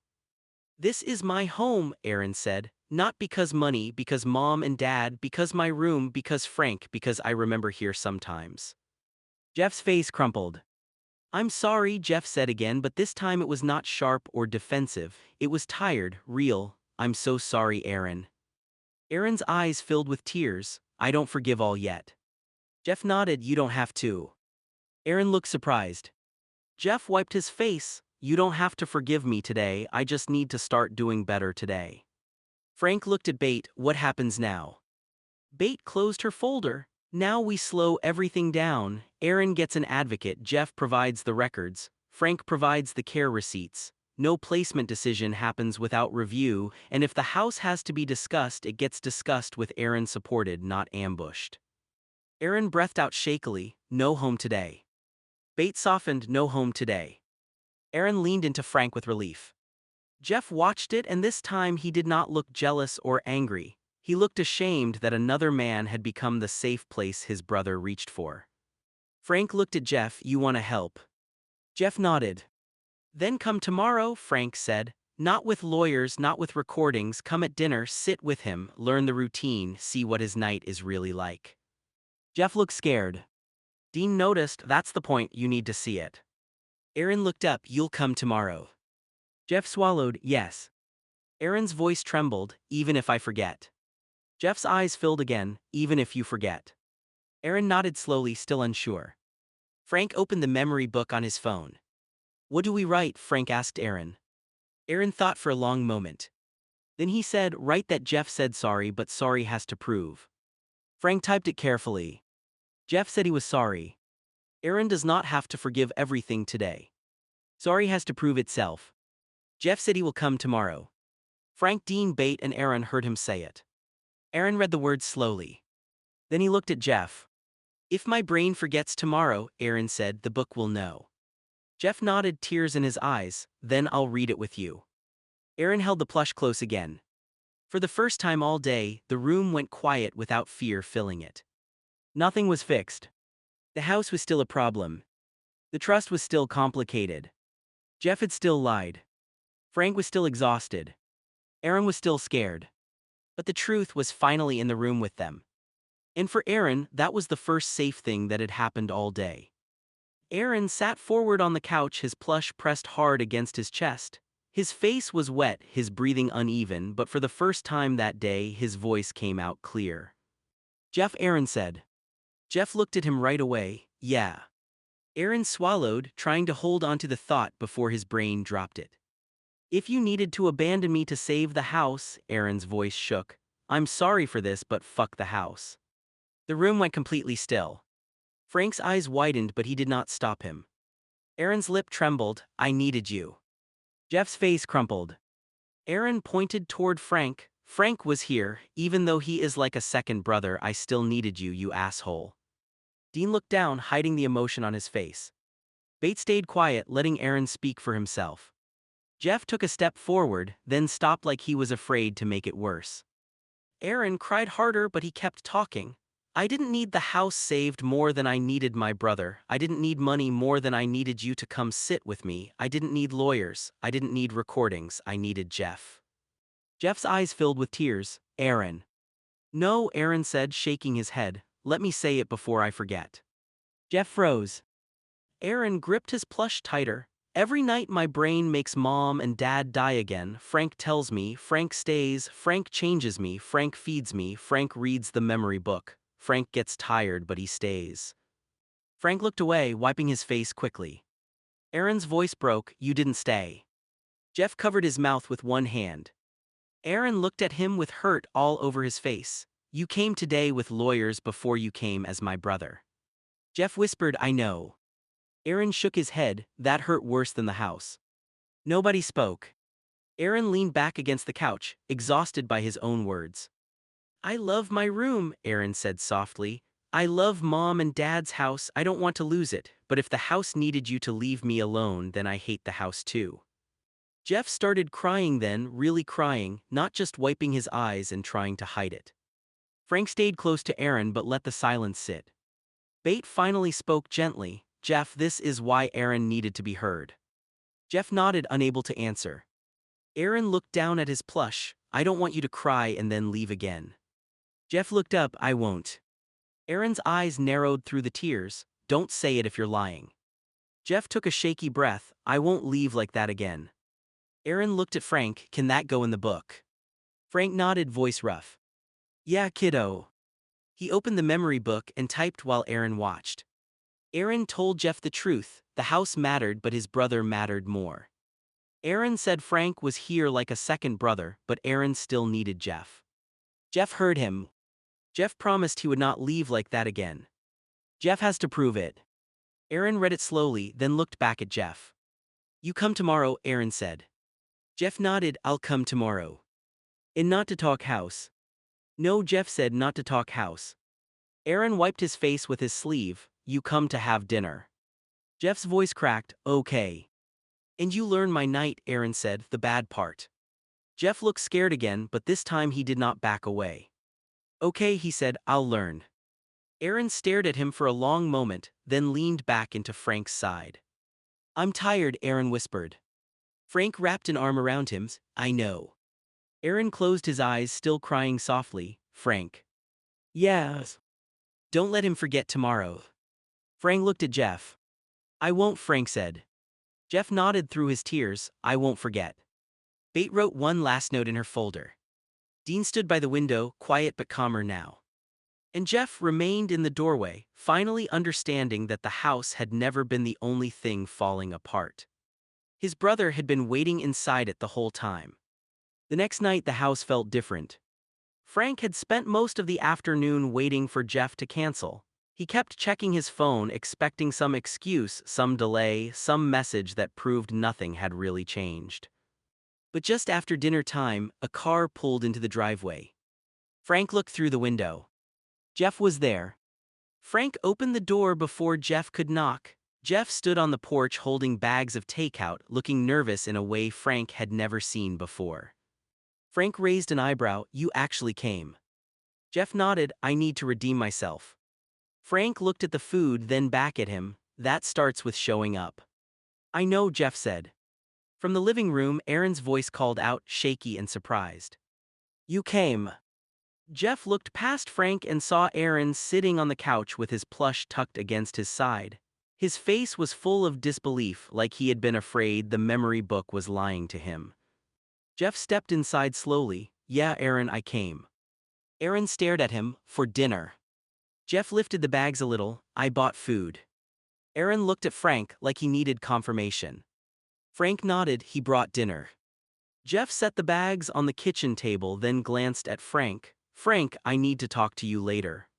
This is my home, Aaron said, not because money, because Mom and Dad, because my room, because Frank, because I remember here sometimes. Geoff's face crumpled. I'm sorry, Geoff said again, but this time it was not sharp or defensive, it was tired, real, I'm so sorry, Aaron. Aaron's eyes filled with tears, I don't forgive all yet. Geoff nodded, you don't have to. Aaron looked surprised. Geoff wiped his face, you don't have to forgive me today, I just need to start doing better today. Frank looked at Bate, what happens now? Bate closed her folder. Now we slow everything down. Aaron gets an advocate, Geoff provides the records, Frank provides the care receipts. No placement decision happens without review, and if the house has to be discussed, it gets discussed with Aaron supported, not ambushed. Aaron breathed out shakily, no home today. Bate softened, no home today. Aaron leaned into Frank with relief. Geoff watched it, and this time he did not look jealous or angry. He looked ashamed that another man had become the safe place his brother reached for. Frank looked at Geoff, you want to help? Geoff nodded. Then come tomorrow, Frank said. Not with lawyers, not with recordings, come at dinner, sit with him, learn the routine, see what his night is really like. Geoff looked scared. Dean noticed, that's the point, you need to see it. Aaron looked up, you'll come tomorrow. Geoff swallowed, yes. Aaron's voice trembled, even if I forget. Geoff's eyes filled again, even if you forget. Aaron nodded slowly, still unsure. Frank opened the memory book on his phone. What do we write? Frank asked Aaron. Aaron thought for a long moment. Then he said, write that Geoff said sorry, but sorry has to prove. Frank typed it carefully. Geoff said he was sorry. Aaron does not have to forgive everything today. Sorry has to prove itself. Geoff said he will come tomorrow. Frank, Dean, Bate, and Aaron heard him say it. Aaron read the words slowly. Then he looked at Geoff. If my brain forgets tomorrow, Aaron said, the book will know. Geoff nodded, tears in his eyes, then I'll read it with you. Aaron held the plush close again. For the first time all day, the room went quiet without fear filling it. Nothing was fixed. The house was still a problem. The trust was still complicated. Geoff had still lied. Frank was still exhausted. Aaron was still scared. But the truth was finally in the room with them. And for Aaron, that was the first safe thing that had happened all day. Aaron sat forward on the couch, his plush pressed hard against his chest. His face was wet, his breathing uneven, but for the first time that day, his voice came out clear. Geoff, Aaron said. Geoff looked at him right away, yeah. Aaron swallowed, trying to hold onto the thought before his brain dropped it. If you needed to abandon me to save the house, Aaron's voice shook. I'm sorry for this, but fuck the house. The room went completely still. Frank's eyes widened, but he did not stop him. Aaron's lip trembled. I needed you. Geoff's face crumpled. Aaron pointed toward Frank. Frank was here. Even though he is like a second brother, I still needed you, you asshole. Dean looked down, hiding the emotion on his face. Bates stayed quiet, letting Aaron speak for himself. Geoff took a step forward, then stopped like he was afraid to make it worse. Aaron cried harder, but he kept talking. I didn't need the house saved more than I needed my brother. I didn't need money more than I needed you to come sit with me. I didn't need lawyers. I didn't need recordings. I needed Geoff. Geoff's eyes filled with tears. Aaron. No, Aaron said, shaking his head. Let me say it before I forget. Geoff froze. Aaron gripped his plush tighter. Every night my brain makes mom and dad die again. Frank tells me, Frank stays, Frank changes me, Frank feeds me, Frank reads the memory book. Frank gets tired, but he stays. Frank looked away, wiping his face quickly. Aaron's voice broke. You didn't stay. Geoff covered his mouth with one hand. Aaron looked at him with hurt all over his face. You came today with lawyers before you came as my brother. Geoff whispered, I know. Aaron shook his head. That hurt worse than the house. Nobody spoke. Aaron leaned back against the couch, exhausted by his own words. I love my room, Aaron said softly. I love mom and dad's house. I don't want to lose it, but if the house needed you to leave me alone, then I hate the house too. Geoff started crying then, really crying, not just wiping his eyes and trying to hide it. Frank stayed close to Aaron but let the silence sit. Bate finally spoke gently. Geoff, this is why Aaron needed to be heard. Geoff nodded, unable to answer. Aaron looked down at his plush. I don't want you to cry and then leave again. Geoff looked up. I won't. Aaron's eyes narrowed through the tears. Don't say it if you're lying. Geoff took a shaky breath. I won't leave like that again. Aaron looked at Frank. Can that go in the book? Frank nodded, voice rough. Yeah, kiddo. He opened the memory book and typed while Aaron watched. Aaron told Geoff the truth. The house mattered, but his brother mattered more. Aaron said Frank was here like a second brother, but Aaron still needed Geoff. Geoff heard him. Geoff promised he would not leave like that again. Geoff has to prove it. Aaron read it slowly, then looked back at Geoff. You come tomorrow, Aaron said. Geoff nodded. I'll come tomorrow. And not to talk house. No, Geoff said, not to talk house. Aaron wiped his face with his sleeve. You come to have dinner. Geoff's voice cracked. Okay. And you learn my night, Aaron said, the bad part. Geoff looked scared again, but this time he did not back away. Okay, he said, I'll learn. Aaron stared at him for a long moment, then leaned back into Frank's side. I'm tired, Aaron whispered. Frank wrapped an arm around him. I know. Aaron closed his eyes, still crying softly. Frank. Yes. Don't let him forget tomorrow. Frank looked at Geoff. I won't, Frank said. Geoff nodded through his tears. I won't forget. Bate wrote one last note in her folder. Dean stood by the window, quiet but calmer now. And Geoff remained in the doorway, finally understanding that the house had never been the only thing falling apart. His brother had been waiting inside it the whole time. The next night the house felt different. Frank had spent most of the afternoon waiting for Geoff to cancel. He kept checking his phone, expecting some excuse, some delay, some message that proved nothing had really changed. But just after dinner time, a car pulled into the driveway. Frank looked through the window. Geoff was there. Frank opened the door before Geoff could knock. Geoff stood on the porch holding bags of takeout, looking nervous in a way Frank had never seen before. Frank raised an eyebrow. You actually came. Geoff nodded. I need to redeem myself. Frank looked at the food, then back at him. That starts with showing up. I know, Geoff said. From the living room, Aaron's voice called out, shaky and surprised. You came. Geoff looked past Frank and saw Aaron sitting on the couch with his plush tucked against his side. His face was full of disbelief, like he had been afraid the memory book was lying to him. Geoff stepped inside slowly. Yeah, Aaron, I came. Aaron stared at him. For dinner. Geoff lifted the bags a little. I bought food. Aaron looked at Frank like he needed confirmation. Frank nodded. He brought dinner. Geoff set the bags on the kitchen table, then glanced at Frank. Frank, I need to talk to you later.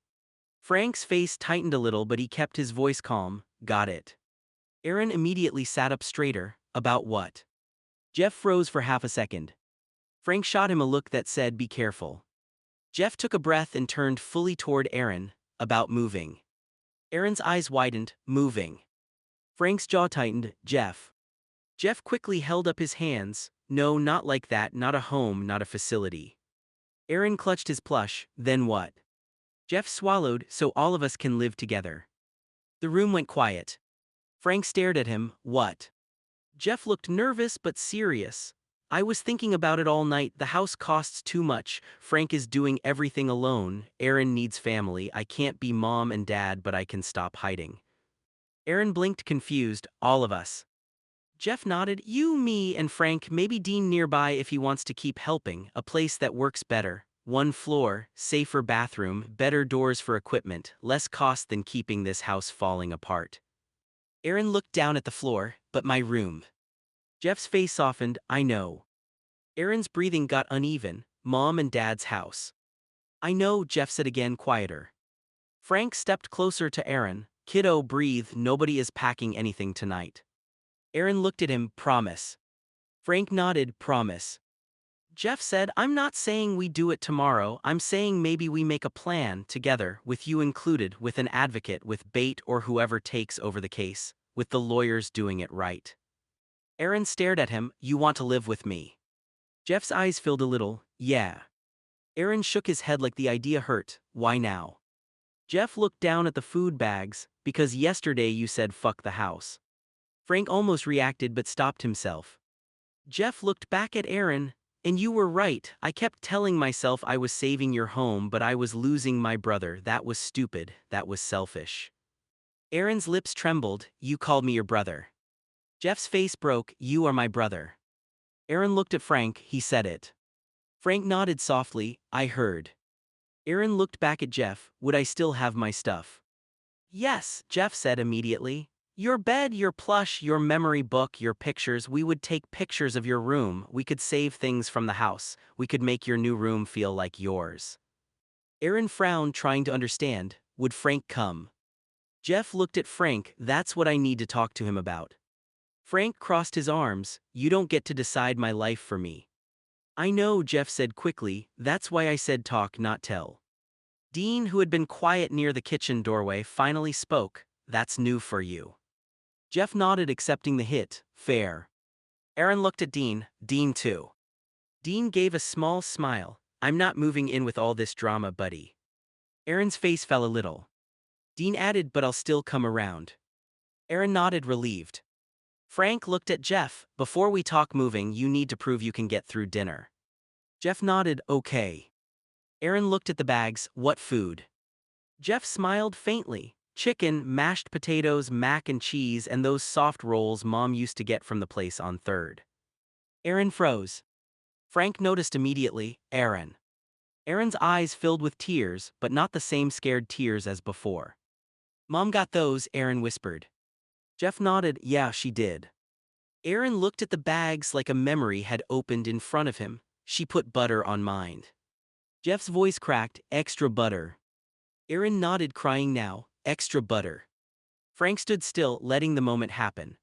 Frank's face tightened a little, but he kept his voice calm. Got it. Aaron immediately sat up straighter. About what? Geoff froze for half a second. Frank shot him a look that said, be careful. Geoff took a breath and turned fully toward Aaron. About moving. Aaron's eyes widened. Moving. Frank's jaw tightened. Geoff. Geoff quickly held up his hands. No, not like that, not a home, not a facility. Aaron clutched his plush. Then what? Geoff swallowed. So all of us can live together. The room went quiet. Frank stared at him. What? Geoff looked nervous but serious. I was thinking about it all night. The house costs too much. Frank is doing everything alone. Aaron needs family. I can't be mom and dad, but I can stop hiding. Aaron blinked, confused. All of us. Geoff nodded. You, me, and Frank, maybe Dean nearby if he wants to keep helping. A place that works better. One floor, safer bathroom, better doors for equipment, less cost than keeping this house falling apart. Aaron looked down at the floor. But my room. Geoff's face softened. I know. Aaron's breathing got uneven. Mom and Dad's house. I know, Geoff said again, quieter. Frank stepped closer to Aaron. Kiddo, breathe. Nobody is packing anything tonight. Aaron looked at him. Promise. Frank nodded. Promise. Geoff said, I'm not saying we do it tomorrow. I'm saying maybe we make a plan together, with you included, with an advocate, with Bate or whoever takes over the case, with the lawyers doing it right. Aaron stared at him. You want to live with me? Geoff's eyes filled a little. Yeah. Aaron shook his head like the idea hurt. Why now? Geoff looked down at the food bags. Because yesterday you said fuck the house. Frank almost reacted but stopped himself. Geoff looked back at Aaron. And you were right. I kept telling myself I was saving your home, but I was losing my brother. That was stupid. That was selfish. Aaron's lips trembled. You called me your brother. Geoff's face broke. You are my brother. Aaron looked at Frank. He said it. Frank nodded softly. I heard. Aaron looked back at Geoff. Would I still have my stuff? Yes, Geoff said immediately. Your bed, your plush, your memory book, your pictures. We would take pictures of your room. We could save things from the house. We could make your new room feel like yours. Aaron frowned, trying to understand. Would Frank come? Geoff looked at Frank. That's what I need to talk to him about. Frank crossed his arms. You don't get to decide my life for me. I know, Geoff said quickly. That's why I said talk, not tell. Dean, who had been quiet near the kitchen doorway, finally spoke. That's new for you. Geoff nodded, accepting the hit. Fair. Aaron looked at Dean. Dean too. Dean gave a small smile. I'm not moving in with all this drama, buddy. Aaron's face fell a little. Dean added, but I'll still come around. Aaron nodded, relieved. Frank looked at Geoff. Before we talk moving, you need to prove you can get through dinner. Geoff nodded, okay. Aaron looked at the bags. What food? Geoff smiled faintly. Chicken, mashed potatoes, mac and cheese, and those soft rolls Mom used to get from the place on 3rd. Aaron froze. Frank noticed immediately. Aaron. Aaron's eyes filled with tears, but not the same scared tears as before. Mom got those, Aaron whispered. Geoff nodded. Yeah, she did. Aaron looked at the bags like a memory had opened in front of him. She put butter on mine. Geoff's voice cracked. Extra butter. Aaron nodded, crying now. Extra butter. Frank stood still, letting the moment happen.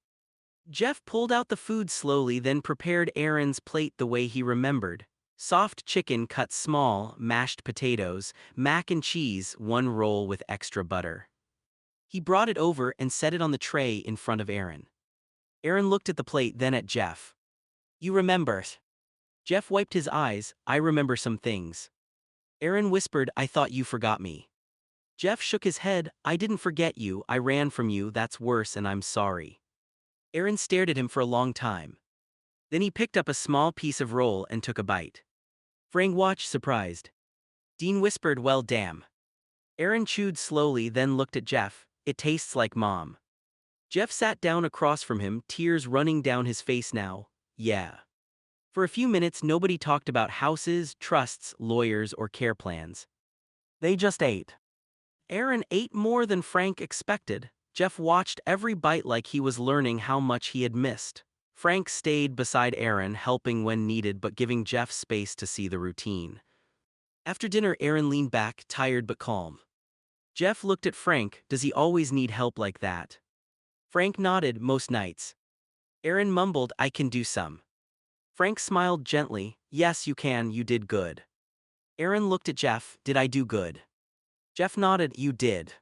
Geoff pulled out the food slowly, then prepared Aaron's plate the way he remembered. Soft chicken cut small, mashed potatoes, mac and cheese, one roll with extra butter. He brought it over and set it on the tray in front of Aaron. Aaron looked at the plate, then at Geoff. You remember? Geoff wiped his eyes. I remember some things. Aaron whispered, I thought you forgot me. Geoff shook his head. I didn't forget you. I ran from you. That's worse, and I'm sorry. Aaron stared at him for a long time. Then he picked up a small piece of roll and took a bite. Frank watched, surprised. Dean whispered, well, damn. Aaron chewed slowly, then looked at Geoff. It tastes like Mom. Geoff sat down across from him, tears running down his face now. Yeah. For a few minutes, nobody talked about houses, trusts, lawyers, or care plans. They just ate. Aaron ate more than Frank expected. Geoff watched every bite like he was learning how much he had missed. Frank stayed beside Aaron, helping when needed but giving Geoff space to see the routine. After dinner, Aaron leaned back, tired but calm. Geoff looked at Frank. Does he always need help like that? Frank nodded. Most nights. Aaron mumbled, I can do some. Frank smiled gently. Yes, you can, you did good. Aaron looked at Geoff. Did I do good? Geoff nodded. You did.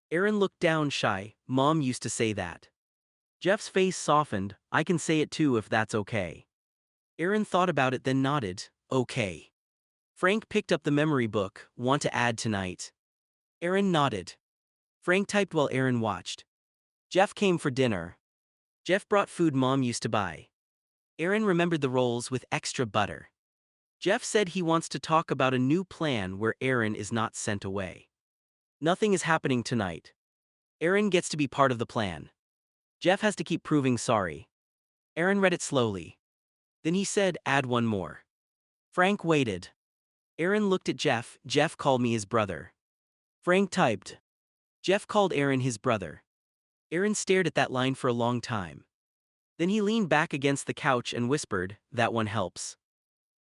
Aaron looked down, shy. Mom used to say that. Geoff's face softened. I can say it too if that's okay. Aaron thought about it then nodded. Okay. Frank picked up the memory book. Want to add tonight? Aaron nodded. Frank typed while Aaron watched. Geoff came for dinner. Geoff brought food Mom used to buy. Aaron remembered the rolls with extra butter. Geoff said he wants to talk about a new plan where Aaron is not sent away. Nothing is happening tonight. Aaron gets to be part of the plan. Geoff has to keep proving sorry. Aaron read it slowly. Then he said, add one more. Frank waited. Aaron looked at Geoff. Geoff called me his brother. Frank typed. Geoff called Aaron his brother. Aaron stared at that line for a long time. Then he leaned back against the couch and whispered, that one helps.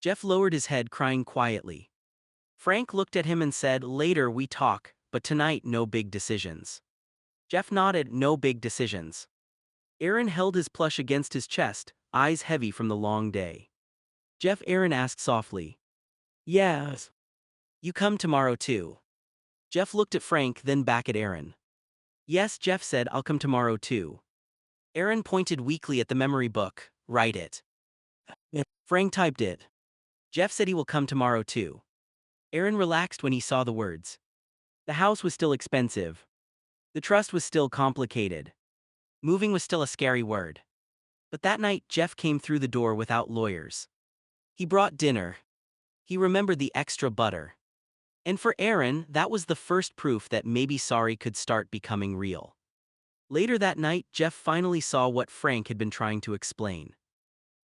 Geoff lowered his head, crying quietly. Frank looked at him and said, later we talk, but tonight no big decisions. Geoff nodded, no big decisions. Aaron held his plush against his chest, eyes heavy from the long day. Geoff, Aaron asked softly. Yes. You come tomorrow too? Geoff looked at Frank, then back at Aaron. Yes, Geoff said, I'll come tomorrow too. Aaron pointed weakly at the memory book. Write it. Frank typed it. Geoff said he will come tomorrow too. Aaron relaxed when he saw the words. The house was still expensive. The trust was still complicated. Moving was still a scary word. But that night, Geoff came through the door without lawyers. He brought dinner. He remembered the extra butter. And for Aaron, that was the first proof that maybe sorry could start becoming real. Later that night, Geoff finally saw what Frank had been trying to explain.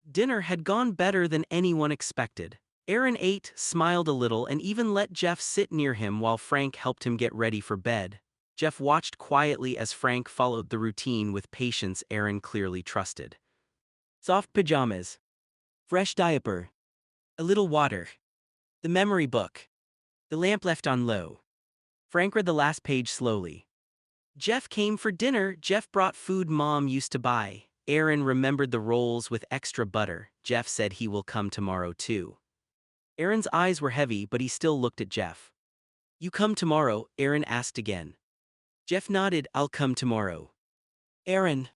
Dinner had gone better than anyone expected. Aaron ate, smiled a little, and even let Geoff sit near him while Frank helped him get ready for bed. Geoff watched quietly as Frank followed the routine with patience Aaron clearly trusted. Soft pajamas. Fresh diaper. A little water. The memory book. The lamp left on low. Frank read the last page slowly. Geoff came for dinner. Geoff brought food Mom used to buy. Aaron remembered the rolls with extra butter. Geoff said he will come tomorrow too. Aaron's eyes were heavy, but he still looked at Geoff. You come tomorrow? Aaron asked again. Geoff nodded. I'll come tomorrow. Aaron.